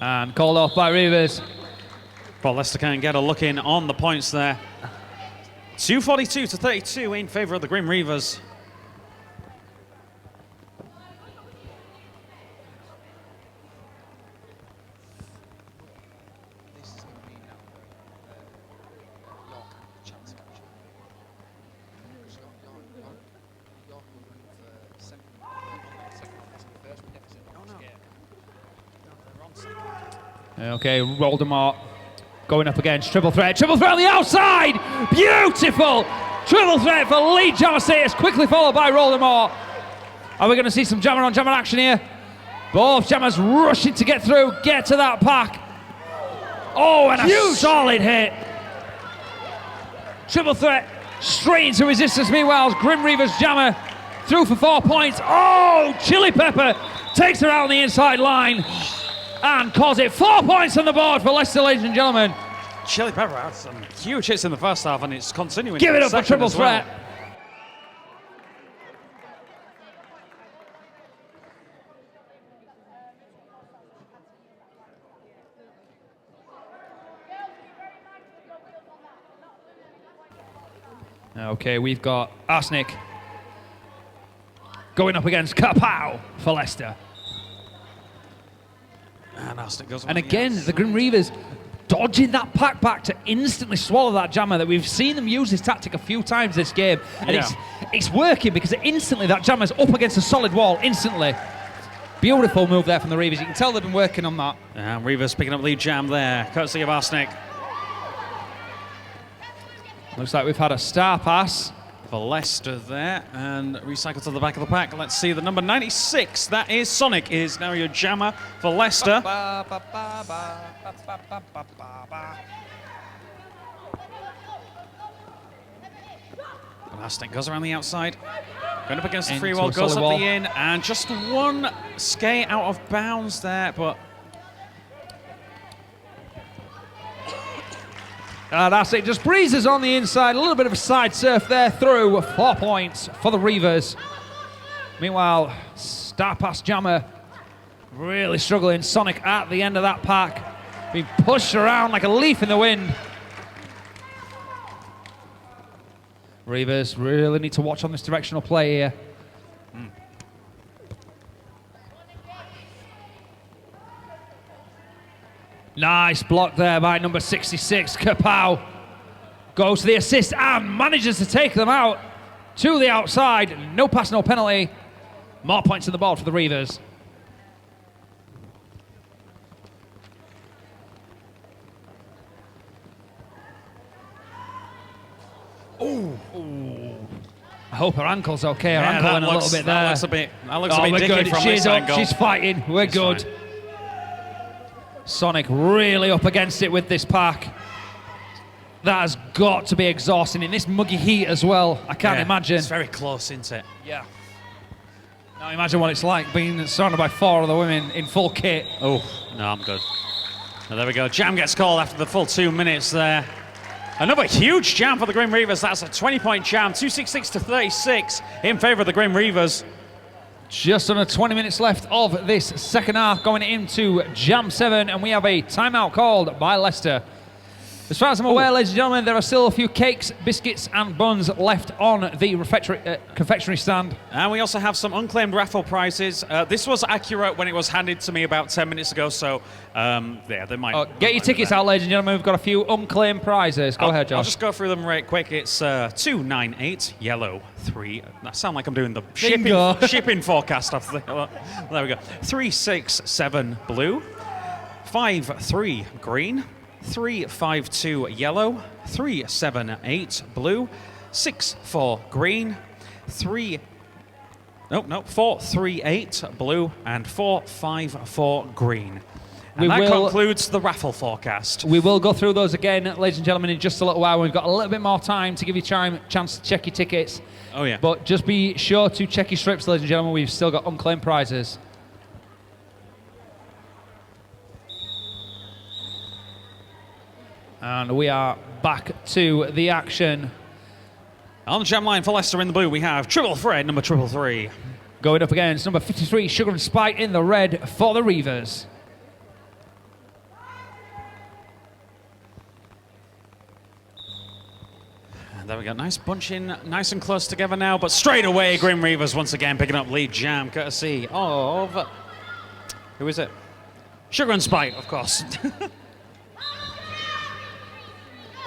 And called off by Reavers. But Leicester can't get a look in on the points there. 242 to 32 in favour of the Grim Reavers. Okay, Voldemort going up against triple threat on the outside! Beautiful! Triple threat for lead jammer status, quickly followed by Voldemort. Are we going to see some jammer on jammer action here? Both jammers rushing to get through, get to that pack. Oh, and a solid hit. Triple threat straight into resistance. Meanwhile, Grim Reavers jammer through for 4 points. Oh, Chili Pepper takes her out on the inside line. and calls it 4 points on the board for Leicester, ladies and gentlemen. Chili Pepper had some huge hits in the first half, and it's continuing. Give it up for triple threat. Okay, we've got Arsenic going up against Kapow for Leicester. And Arsenic goes on. And again, the Grim Reavers dodging that pack back to instantly swallow that jammer. That we've seen them use this tactic a few times this game, and it's working because instantly that jammer's up against a solid wall instantly. Beautiful move there from the Reavers. You can tell they've been working on that. And Reavers picking up lead jam there, courtesy of Arsenic. Looks like we've had a star pass For Leicester there, and recycle to the back of the pack. Let's see the number 96. That is Sonic, is now your jammer for Leicester. Elastic goes around the outside, going up against the free wall, goes up the in, and just one skate out of bounds there, but that's it, just breezes on the inside, a little bit of a side surf there through. 4 points for the Reavers. Meanwhile, star pass jammer really struggling. Sonic at the end of that pack, being pushed around like a leaf in the wind. Reavers really need to watch on this directional play here. Nice block there by number 66, Kapow. Goes to the assist and manages to take them out to the outside. No pass, no penalty. More points on the board for the Reavers. Ooh. I hope her ankle's okay. Her ankle in a little bit there. That looks a bit dicky from this angle. She's fighting. We're good. Fine. Sonic really up against it with this pack. That has got to be exhausting in this muggy heat as well. I can't imagine. It's very close, isn't it? Yeah. Now imagine what it's like being surrounded by 4 other women in full kit. Oh, no, I'm good. Oh, there we go. Jam gets called after the full 2 minutes there. Another huge jam for the Grim Reavers. That's a 20-point jam, 266 to 36 in favour of the Grim Reavers. Just under 20 minutes left of this second half, going into Jam 7, and we have a timeout called by Leicester. As far as I'm aware, ladies and gentlemen, there are still a few cakes, biscuits and buns left on the confectionery stand. And we also have some unclaimed raffle prizes. This was accurate when it was handed to me about 10 minutes ago, so yeah, they might... get your tickets out, ladies and gentlemen. We've got a few unclaimed prizes. Go ahead, Josh. I'll just go through them right quick. It's 298, yellow, 3... I sound like I'm doing the shipping forecast. There we go. 367, blue. 53, green. 352 yellow, 378 blue, 64 green, 438 blue, and 454 green. And that concludes the raffle forecast. We will go through those again, ladies and gentlemen, in just a little while. We've got a little bit more time to give you a chance to check your tickets. Oh yeah. But just be sure to check your strips, ladies and gentlemen. We've still got unclaimed prizes. And we are back to the action. On the jam line for Leicester in the blue, we have Triple Thread, number 333. Going up against number 53, Sugar and Spite in the red for the Reavers. And there we go, nice bunching, nice and close together now, but straight away, Grim Reavers once again picking up lead jam, courtesy of... Who is it? Sugar and Spite, of course.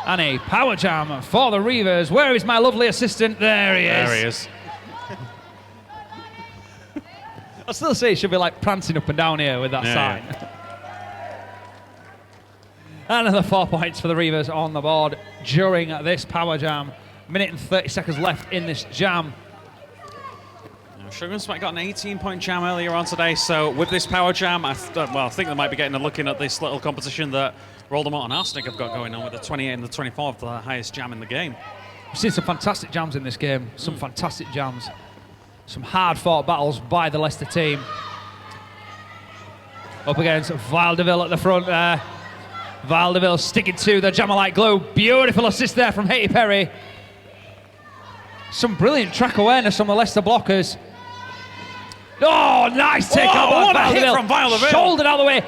And a power jam for the Reavers. Where is my lovely assistant? There he is. There he is. I still say he should be like prancing up and down here with that sign. Another 4 points for the Reavers on the board during this power jam. Minute and 30 seconds left in this jam. Sugar and Spite got an 18-point jam earlier on today, so with this power jam, I think they might be getting a look in at this little competition that Voldemort and Arsenic have got going on with the 28 and the 24, the highest jam in the game. We've seen some fantastic jams in this game, some fantastic jams. Some hard-fought battles by the Leicester team. Up against Valdeville at the front there. Valdeville sticking to the jammer like glue. Beautiful assist there from Haiti Perry. Some brilliant track awareness from the Leicester blockers. Oh, nice take out by what a hit Valdeville. from Valdeville. Shouldered out of the way.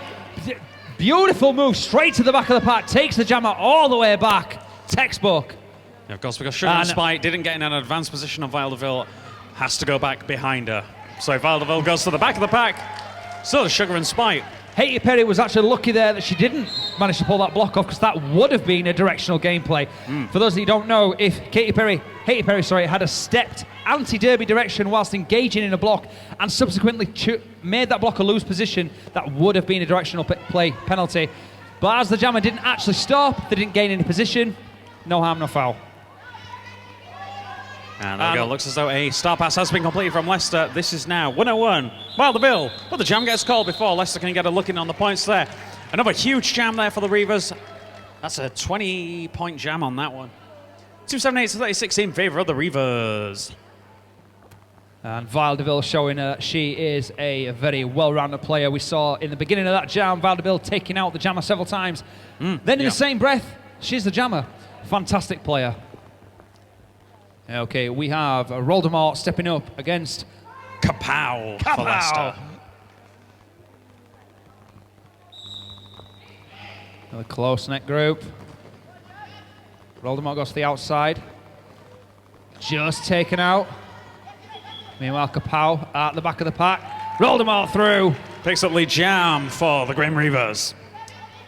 Beautiful move straight to the back of the pack. Takes the jammer all the way back. Textbook. Yeah, of course, because Sugar and Spite didn't get in an advanced position on Valdeville. Has to go back behind her. So Valdeville goes to the back of the pack. So does Sugar and Spite. Haiti Perry was actually lucky there that she didn't manage to pull that block off, because that would have been a directional gameplay. For those of you who don't know, if Haiti Perry had a stepped anti-derby direction whilst engaging in a block and subsequently made that blocker lose position, that would have been a directional play penalty. But as the jammer didn't actually stop, they didn't gain any position, no harm, no foul. And there we go. Looks as though a star pass has been completed from Leicester. This is now 101. Valdeville. But the jam gets called before Leicester can get a look in on the points there. Another huge jam there for the Reavers. That's a 20-point jam on that one. 278-36 in favour of the Reavers. And Valdeville showing she is a very well-rounded player. We saw in the beginning of that jam, Valdeville taking out the jammer several times. Then in the same breath, she's the jammer. Fantastic player. Okay, we have Roldemort stepping up against Kapow for Leicester. Another close net group. Roldemort goes to the outside. Just taken out. Meanwhile, Kapow at the back of the pack. Roldemort through. Picks up lead jam for the Grim Reavers.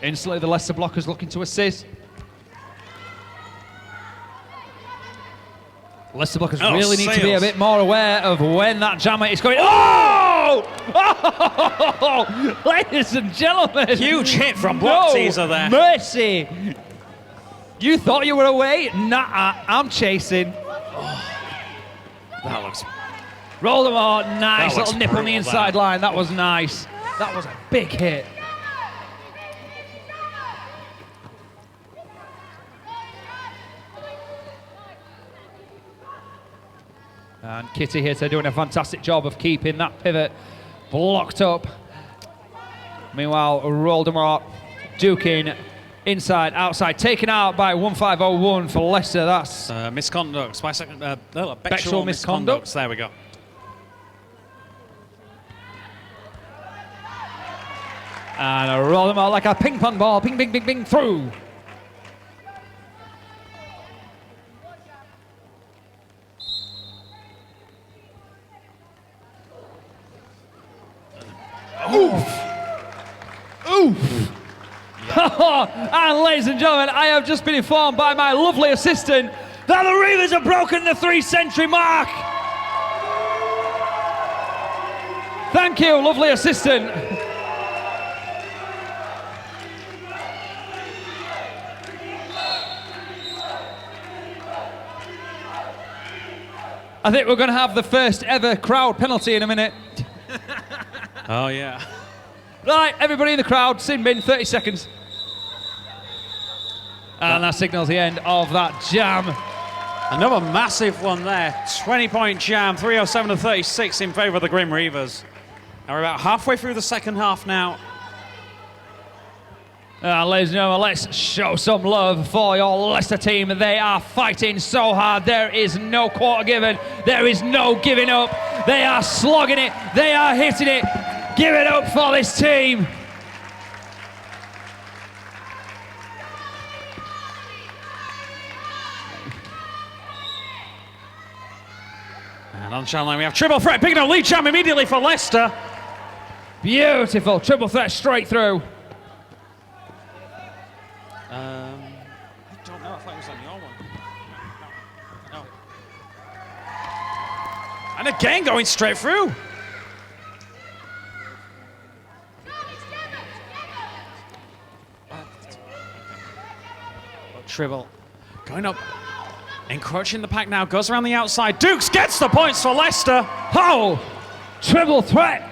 Instantly, the Leicester blockers looking to assist. Leicester blockers really need to be a bit more aware of when that jammer is going. Oh! Oh! Ladies and gentlemen. Huge hit from block teaser there. Mercy. You thought you were away? Nah, I'm chasing. That looks... Roldemort, nice little nip on the brutal, inside line. That was nice. That was a big hit. And Kitty Hitter doing a fantastic job of keeping that pivot blocked up. Meanwhile, Roldemort duking inside, outside, taken out by 1501 for Leicester. That's misconducts. By second, Bexual misconducts. There we go. And Roldemort like a ping pong ball, ping, ping, ping, ping, through. Oof! Oof! And ladies and gentlemen, I have just been informed by my lovely assistant that the Reavers have broken the 3-century mark. Thank you, lovely assistant. I think we're going to have the first ever crowd penalty in a minute. Oh, yeah. Right, everybody in the crowd, sin bin, 30 seconds. And that signals the end of that jam. Another massive one there. 20-point jam, 307-36 in favour of the Grim Reavers. And we're about halfway through the second half now. Ladies and gentlemen, let's show some love for your Leicester team. They are fighting so hard. There is no quarter given. There is no giving up. They are slogging it. They are hitting it. Give it up for this team. And on channel line we have triple threat, picking up lead jam immediately for Leicester. Beautiful triple threat straight through. I don't know if that was on your one. No. And again going straight through. Tribble going up, encroaching the pack now, goes around the outside. Dukes gets the points for Leicester. Oh, triple threat.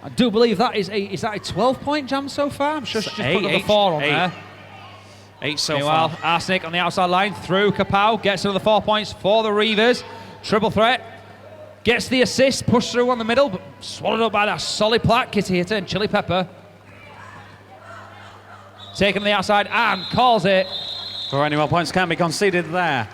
I do believe that is a 12-point jam so far. I'm sure she's just put another 4 on there. 8 so Meanwhile, far. Arsenic on the outside line through Kapow, gets another 4 points for the Reavers. Triple threat. Gets the assist, pushed through on the middle, but swallowed up by that solid Platt, Kitty Hitter and Chili Pepper. Taken to the outside and calls it. For any more points can be conceded there.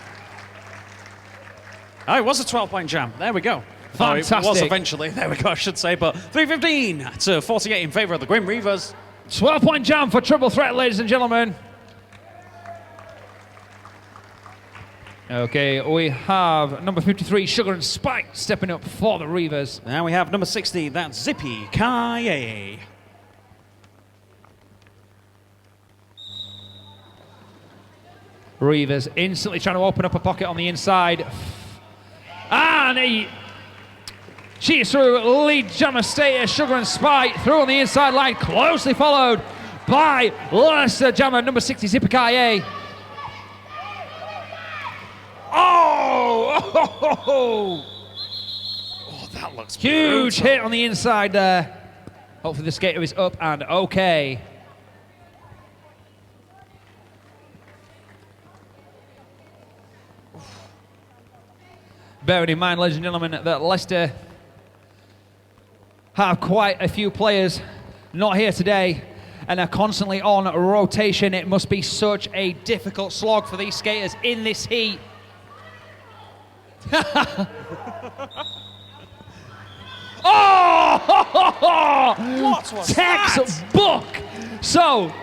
Oh, it was a 12-point jam. There we go. Fantastic. Oh, it was eventually. There we go, I should say. But 315 to 48 in favour of the Grim Reavers. 12-point jam for Triple Threat, ladies and gentlemen. Okay, we have number 53, Sugar and Spike, stepping up for the Reavers. Now we have number 60, that's Zippy Kaye. Reavers instantly trying to open up a pocket on the inside. And she is through lead jammer status, Sugar and Spike through on the inside line, closely followed by Leicester jammer number 60, Zippy Kaye. Oh, That looks huge brutal. hit on the inside there. Hopefully the skater is up and okay. Bearing in mind, ladies and gentlemen, that Leicester have quite a few players not here today and are constantly on rotation. It must be such a difficult slog for these skaters in this heat. Oh! What was that? Textbook! So,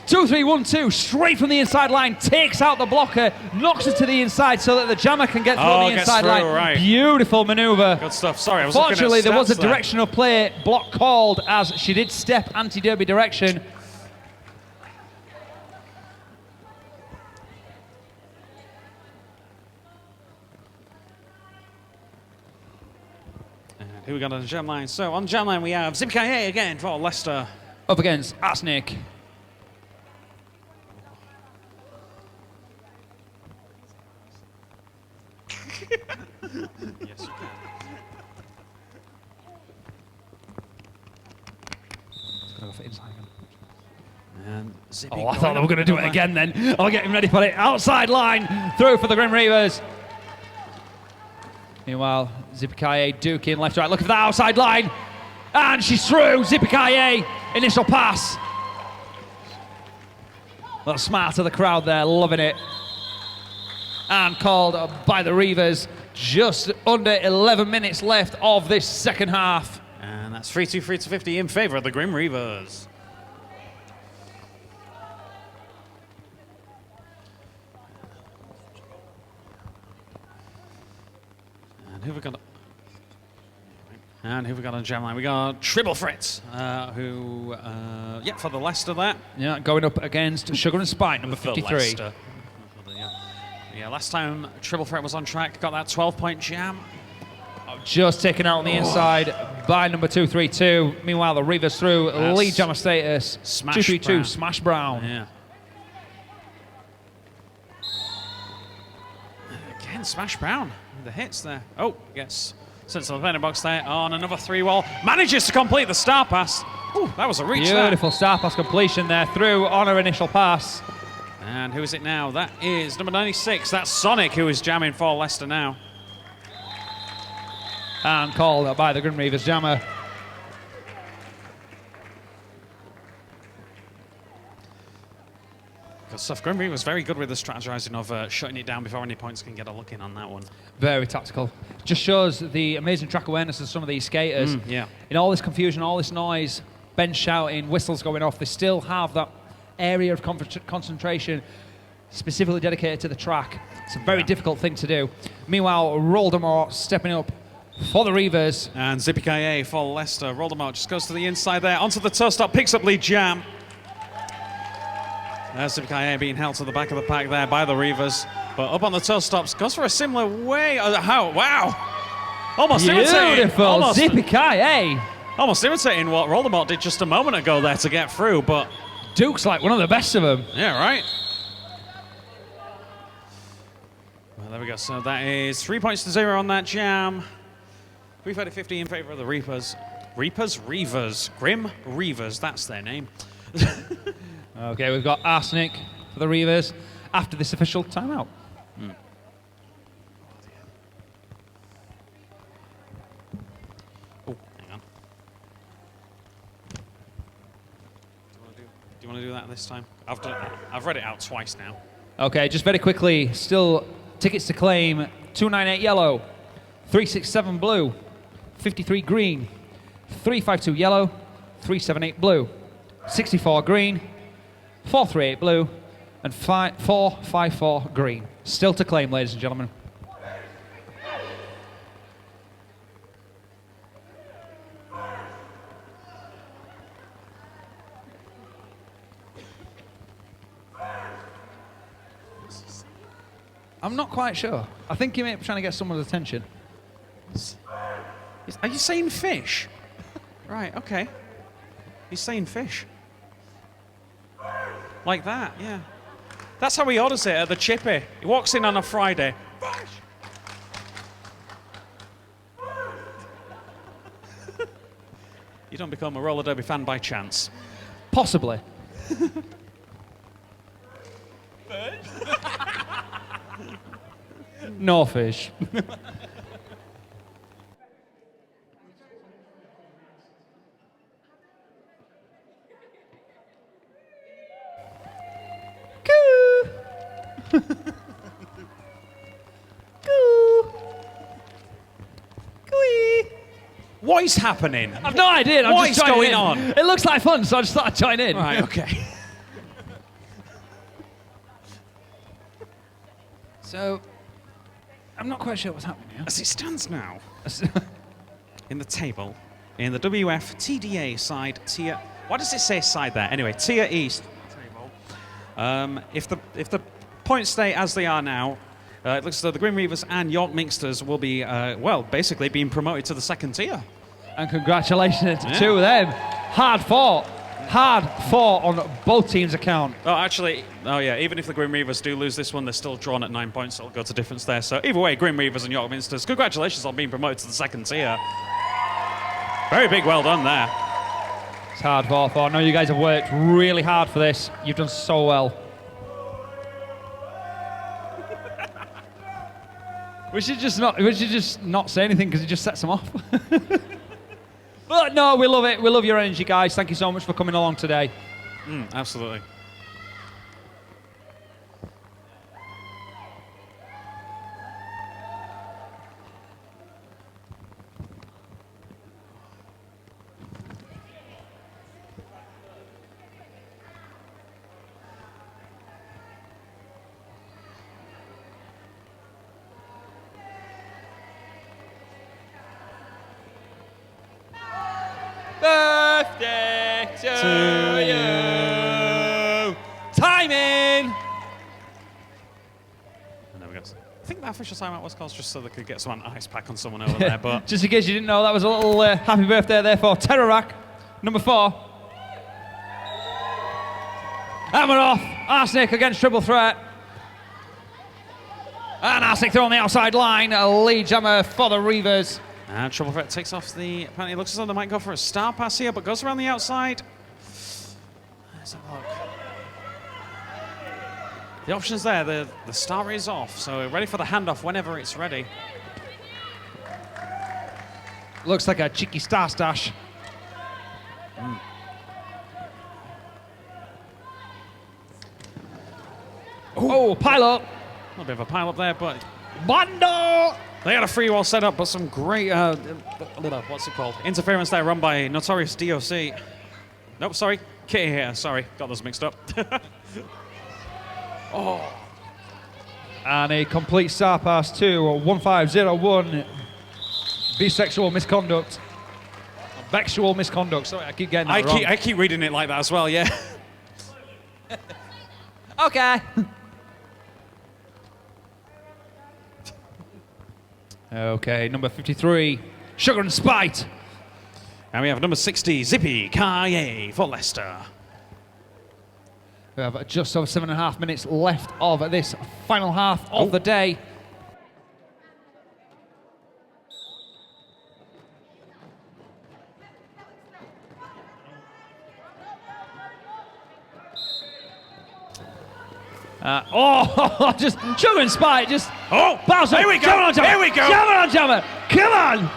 2-3-1-2, straight from the inside line, takes out the blocker, knocks it to the inside so that the jammer can get through on the gets inside through, line. right. Beautiful maneuver. Good stuff. Sorry, I was Fortunately, looking at there was a stats there. directional play block called as she did step anti-derby direction. Who we got on the jam line? So on the jam line we have Zippy Kaye again for Leicester. Up against Asnick. Yes, you can. And Zippy Oh, I thought they were going to do it again then. I'll get him ready for it. Outside line, through for the Grim Reavers. Meanwhile, Zippy Kaye duking left, right. Look at that outside line. And she's through. Zippy Kaye, initial pass. Little smile to the crowd there, loving it. And called by the Reavers. Just under 11 minutes left of this second half. And that's 3-2, 3-50 in favour of the Grim Reavers. And who we got? And who we got on jam line? We got Triple Threat, who, for the Leicester there. Yeah, going up against Sugar and Spike, number For 53. Leicester. Yeah, last time Triple Threat was on track, got that 12-point jam. Just taken out on the inside by number 232. Meanwhile, the Reavers through That's lead jammer status. Smash 232, Brown. Smash Brown. Yeah. Again, Smash Brown. The hits there. Oh, gets sent to the penalty box there on another 3-wall. Manages to complete the star pass. Ooh, that was a reach there. Beautiful star pass completion there through on her initial pass. And who is it now? That is number 96. That's Sonic, who is jamming for Leicester now. And called by the Grim Reavers jammer. Good stuff. Grim Reaver was very good with the strategizing of shutting it down before any points can get a look in on that one. Very tactical. Just shows the amazing track awareness of some of these skaters. Yeah. In all this confusion, all this noise, bench shouting, whistles going off, they still have that area of concentration specifically dedicated to the track. It's a very difficult thing to do. Meanwhile, Roldemort stepping up for the Reavers. And Zippy Kaye for Leicester. Roldemort just goes to the inside there, onto the toe stop, picks up lead jam. There's Zippy Kaye being held to the back of the pack there by the Reavers. But up on the toe stops, goes for a similar way. Wow. Almost imitating. Beautiful, Zippy Kaye. Almost imitating what Roldemort did just a moment ago there to get through, but... Duke's like one of the best of them. Yeah, right. Well, there we go. So that is 3 points to 0 on that jam. We've had a 50 in favour of the Reapers. Reavers. Grim Reavers, that's their name. Okay, we've got Arsenic for the Reavers after this official timeout. this time. I've read it out twice now. Okay, just very quickly, still tickets to claim, 298 yellow, 367 blue, 53 green, 352 yellow, 378 blue, 64 green, 438 blue, and 454 green. Still to claim, ladies and gentlemen. I'm not quite sure. I think he may be trying to get someone's attention. Are you saying fish? Right, okay. He's saying fish. Like that, yeah. That's how he orders it at the Chippy. He walks in on a Friday. Fish! You don't become a roller derby fan by chance. Possibly. No fish. Coo. Coo. Cooey. What is happening? I've no idea. What is going on? It looks like fun, so I just thought I'd join in. Right, okay. So, I'm not quite sure what's happening here. As it stands now, in the table, in the WF TDA side tier, why does it say side there? Anyway, tier East table. If the points stay as they are now, it looks as though the Grim Reavers and York Minxters will be, well, basically being promoted to the second tier. And congratulations to them. Hard fought on both teams' account. Oh, actually, oh yeah, even if the Grim Reavers do lose this one, they're still drawn at 9 points, so it'll go to difference there. So either way, Grim Reavers and York Minsters, congratulations on being promoted to the second tier. Very big well done there. It's hard fought. I know you guys have worked really hard for this. You've done so well. We should just not say anything because it just sets them off. But no, we love it. We love your energy, guys. Thank you so much for coming along today. Absolutely. Birthday to you. Timing. And there we go. I think that official timeout was caused just so they could get some ice pack on someone over there. But just in case you didn't know, that was a little happy birthday there for Terrorak, number 4. And we're off. Arsenic against Triple Threat. And Arsenic through on the outside line. A lead jammer for the Reavers. And Triple Threat takes off the... Apparently it looks as though they might go for a star pass here, but goes around the outside. Let's have a look. The option's there. The star is off, so we're ready for the handoff whenever it's ready. Looks like a cheeky star stash. Oh, pile up. A little bit of a pile up there, but... Bando! They had a free wall set up, but some great, what's it called? Interference there run by Notorious DOC. Nope, sorry. Kitty here, sorry. Got those mixed up. Oh. And a complete star pass to 1501. Bisexual misconduct. Vexual misconduct. Sorry, I keep getting that wrong. I keep reading it like that as well, yeah. Okay. Okay, number 53, Sugar and Spite. And we have number 60, Zippy Kaye for Leicester. We have just over 7.5 minutes left of this final half of the day. Just Sugar and Spite, just Bowser. Here we go. Jammer on Jammer. Here we go. Jammer on Jammer. Come on.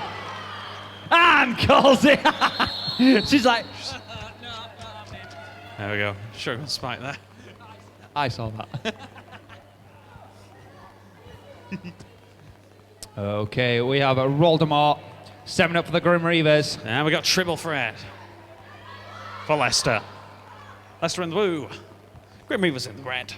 And calls it. She's like, There we go. Sugar spike there. I saw that. Okay, we have a Voldemort 7 up for the Grim Reavers. And we got triple threat for Leicester. Leicester in the blue. Grim Reavers in the red.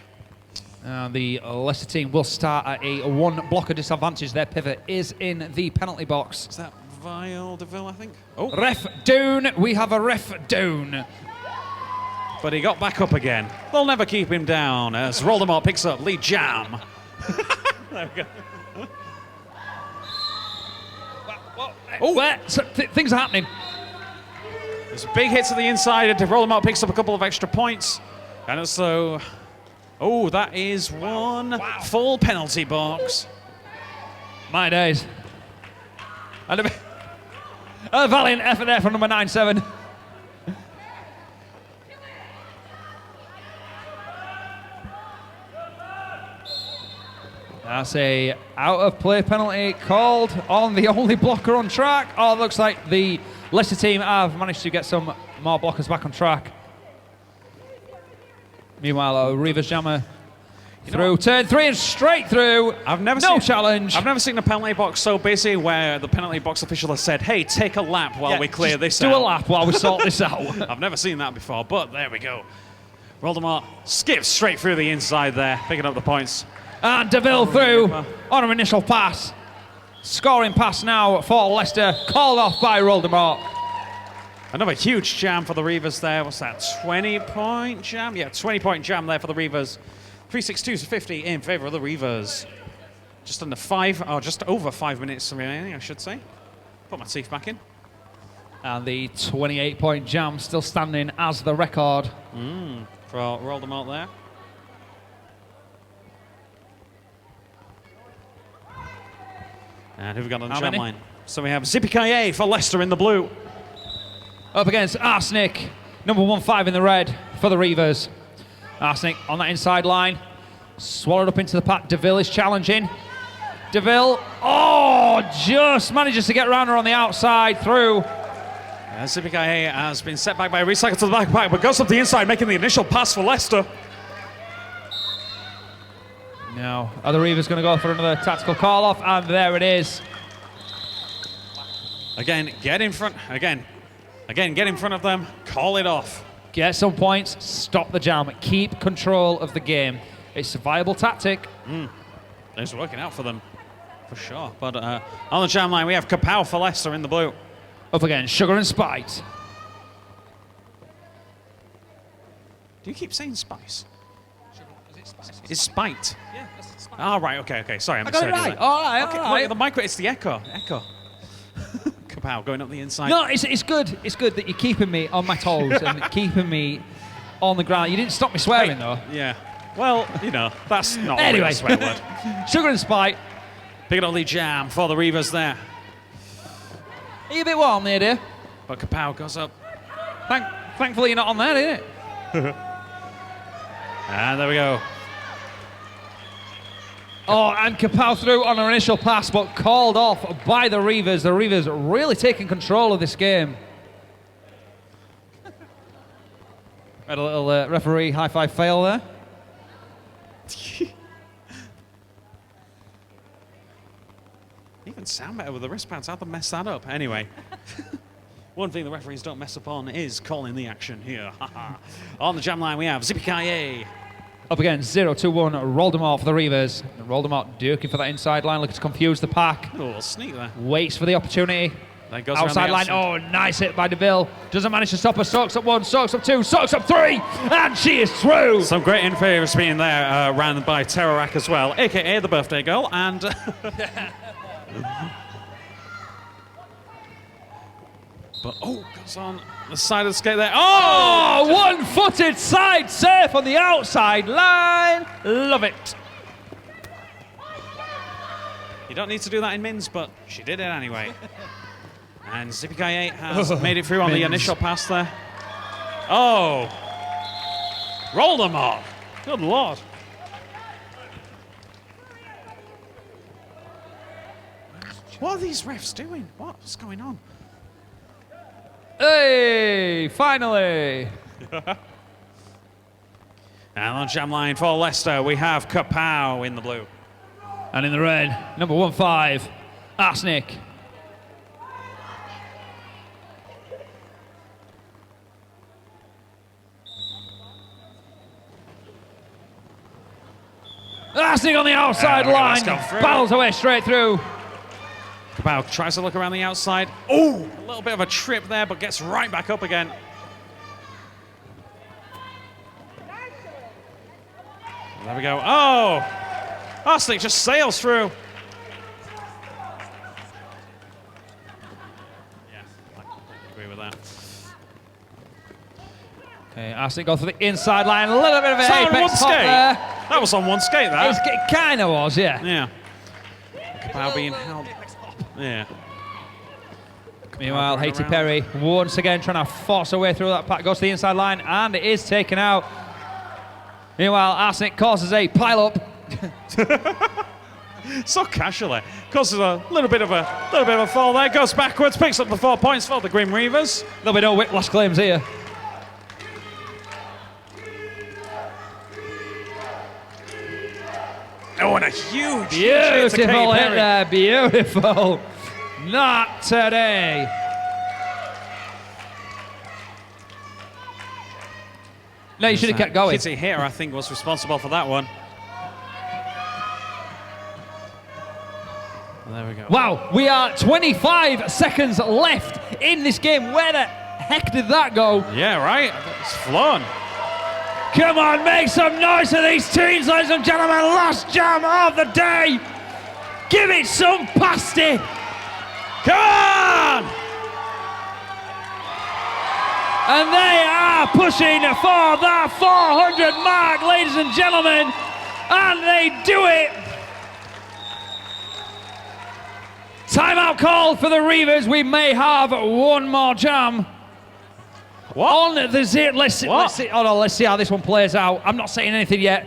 The Leicester team will start at a 1 blocker disadvantage. Their pivot is in the penalty box. Is that Vile Deville, I think? Oh, Ref down. We have a ref down. but he got back up again. They'll never keep him down as Voldemort picks up lead jam. There we go. Oh, things are happening. There's a big hit to the inside. Voldemort picks up a couple of extra points. And also, oh, that is one full penalty box. My days. And a valiant effort there from number 9-7. That's a out of play penalty called on the only blocker on track. Oh, it looks like the Leicester team have managed to get some more blockers back on track. Meanwhile, Reavers jammer through turn 3 and straight through. No challenge. I've never seen a penalty box so busy where the penalty box official has said, hey, take a lap while we clear this out. Do a lap while we sort this out. I've never seen that before, but there we go. Voldemort skips straight through the inside there, picking up the points. And Deville through on an initial pass. Scoring pass now for Leicester, called off by Voldemort. Another huge jam for the Reavers there. What's that, 20-point jam? Yeah, 20-point jam there for the Reavers. 362-50 in favor of the Reavers. Just under 5, or just over 5 minutes remaining, I should say. Put my teeth back in. And the 28-point jam still standing as the record. For Voldemort there. And who have we got on the jam line? So we have Zippy Kaye for Leicester in the blue. Up against Arsenic, number 1-5 in the red for the Reavers. Arsenic on that inside line. Swallowed up into the pack. Deville is challenging. Deville, just manages to get around her on the outside through. Zippy Kaye has been set back by a recycle to the back pack, but goes up the inside, making the initial pass for Leicester. Now, are the Reavers going to go for another tactical call-off? And there it is. Again, get in front. Again, get in front of them. Call it off. Get some points. Stop the jam. Keep control of the game. It's a viable tactic. It's working out for them, for sure. But on the jam line, we have Kapow for Leicester in the blue. Up against Sugar and Spite. Do you keep saying spice? It's spite. Yeah, that's spite. Oh, right, okay. Sorry, I got it right. All right. Look, the micro, it's the echo. Kapow going up the inside. No, it's good. It's good that you're keeping me on my toes and keeping me on the ground. You didn't stop me swearing, though. Yeah. Well, that's not anyway. a swear word. Sugar and Spite. Picking up the jam for the Reavers there. Are you a bit warm there, dear? But Kapow goes up. Thankfully, you're not on there, isn't it? And there we go. And Kapow through on an initial pass, but called off by the Reavers. The Reavers really taking control of this game. Had a little referee high-five fail there. Even sound better with the wristbands. How'd they mess that up? Anyway. One thing the referees don't mess up on is calling the action here. On the jam line, we have Zippy Kaye. Up against 0-2-1, Voldemort for the Reavers. Voldemort duking for that inside line, looking to confuse the pack. A little sneak there. Waits for the opportunity. That goes outside line. Nice hit by Deville. Doesn't manage to stop her. Soaks up 1, soaks up 2, soaks up 3, and she is through. Some great in-favour speed there, ran by Terrorak as well, a.k.a. the birthday girl, and... But, goes on the side of the skate there. One-footed side surf on the outside line. Love it. You don't need to do that in Mins, but she did it anyway. And Zippy Kaye has made it through on the initial pass there. Roll them all. Good Lord. What are these refs doing? What's going on? Hey, finally. And on jam line for Leicester, we have Kapow in the blue. And in the red, number 15, Arsenic. Arsenic on the outside line, battles away straight through. Kapow tries to look around the outside. Oh, a little bit of a trip there, but gets right back up again. There we go. Oh, Arsenic just sails through. Yeah, I agree with that. Okay, Arsenic goes for the inside line. A little bit of an apex hop skate. there. That was on one skate, that. It kind of was, yeah. Yeah. Kapow being held. Yeah. Meanwhile, Katy Perry once again trying to force her way through that pack. Goes to the inside line and it is taken out. Meanwhile, Arsenic causes a pile-up. So casually. Causes a little bit of a fall there. Goes backwards, picks up the 4 points for the Grim Reavers. There'll be no whiplash claims here. Oh, and a huge Beautiful hit there, beautiful. Not today. No, you should have kept going. Kitty here, I think, was responsible for that one. There we go. Wow, we are 25 seconds left in this game. Where the heck did that go? Yeah, right? It's flown. Come on, make some noise for these teens, ladies and gentlemen. Last jam of the day. Give it some pasty. Come on! And they are pushing for the 400 mark, ladies and gentlemen. And they do it. Timeout call for the Reavers. We may have one more jam. What? On the zero. Let's see how this one plays out. I'm not saying anything yet.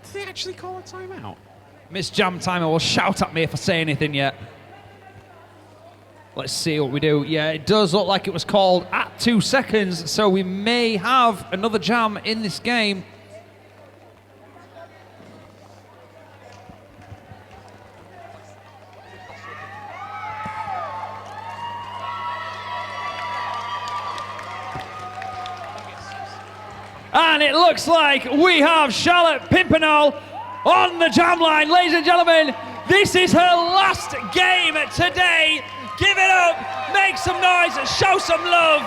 Did they actually call a timeout? Miss Jam Timer will shout at me if I say anything yet. Let's see what we do. Yeah, it does look like it was called at 2 seconds, so we may have another jam in this game. And it looks like we have Charlotte Pimpernel on the jam line. Ladies and gentlemen, this is her last game today. Give it up, make some noise, show some love.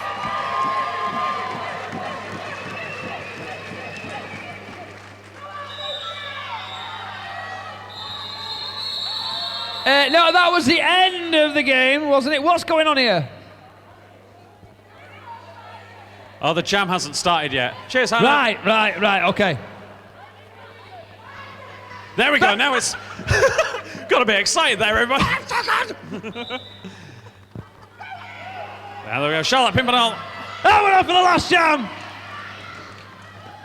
No, that was the end of the game, wasn't it? What's going on here? Oh, the jam hasn't started yet. Cheers, Hannah. Right, okay. There we go, now it's... Got to be excited there, everybody. There we go, Charlotte Pimpernel. Oh, we're off for the last jam.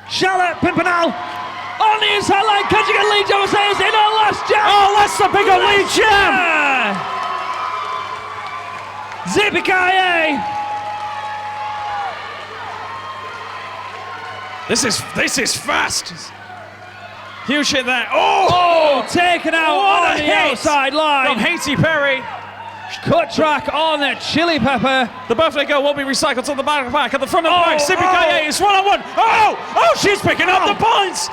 Charlotte Pimpernel on the inside line. Can you get lead jam? Says in her last jam. Oh, that's the big lead jam. Zippy-ki-yay. This is fast. Huge hit there. Oh, taken out on the outside line. From Katy Perry. Cut track on the Chili Pepper. The birthday girl will be recycled to the back at the front of the pack. Zippy-ki-yay is 1-on-1. Oh, she's picking up the points.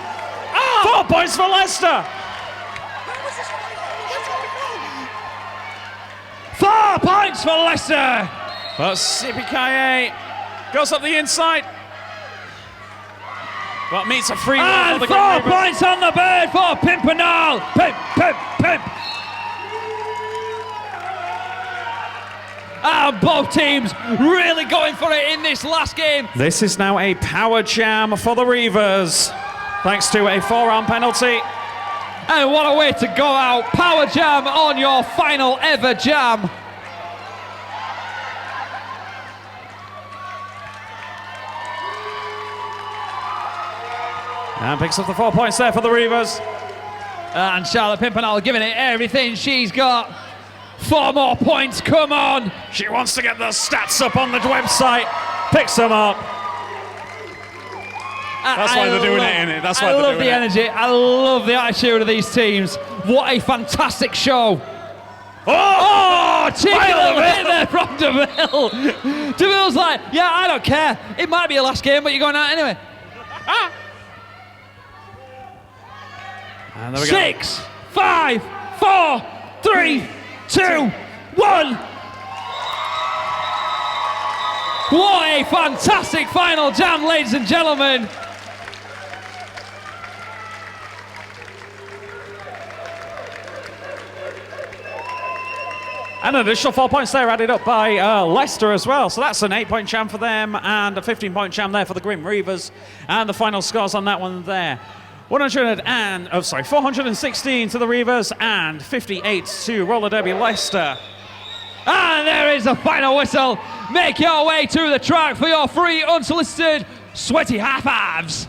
4 points for Leicester. 4 points for Leicester. But Zippy-ki-yay goes up the inside. But meets a free one. And 4 points on the bird for Pimpernel. Pimp. And both teams really going for it in this last game. This is now a power jam for the Reavers, thanks to a 4-round penalty. And what a way to go out. Power jam on your final ever jam. And picks up the 4 points there for the Reavers. And Charlotte Pimpernel giving it everything she's got. 4 more points, come on. She wants to get the stats up on the website. picks them up. That's why they're doing it, innit? That's why they're doing it. I love the energy. I love the attitude of these teams. What a fantastic show. Oh, cheeky little hit there from DeVille. DeVille's like, yeah, I don't care. It might be your last game, but you're going out anyway. And there we 6, 5, 4, 3, 2, 1. What a fantastic final jam, ladies and gentlemen. And an additional 4 points there added up by Leicester as well. So that's an 8-point jam for them and a 15-point jam there for the Grim Reavers. And the final scores on that one there. 416 to the Reavers and 58 to Roller Derby Leicester. And there is the final whistle. Make your way to the track for your free, unsolicited, sweaty half-halves.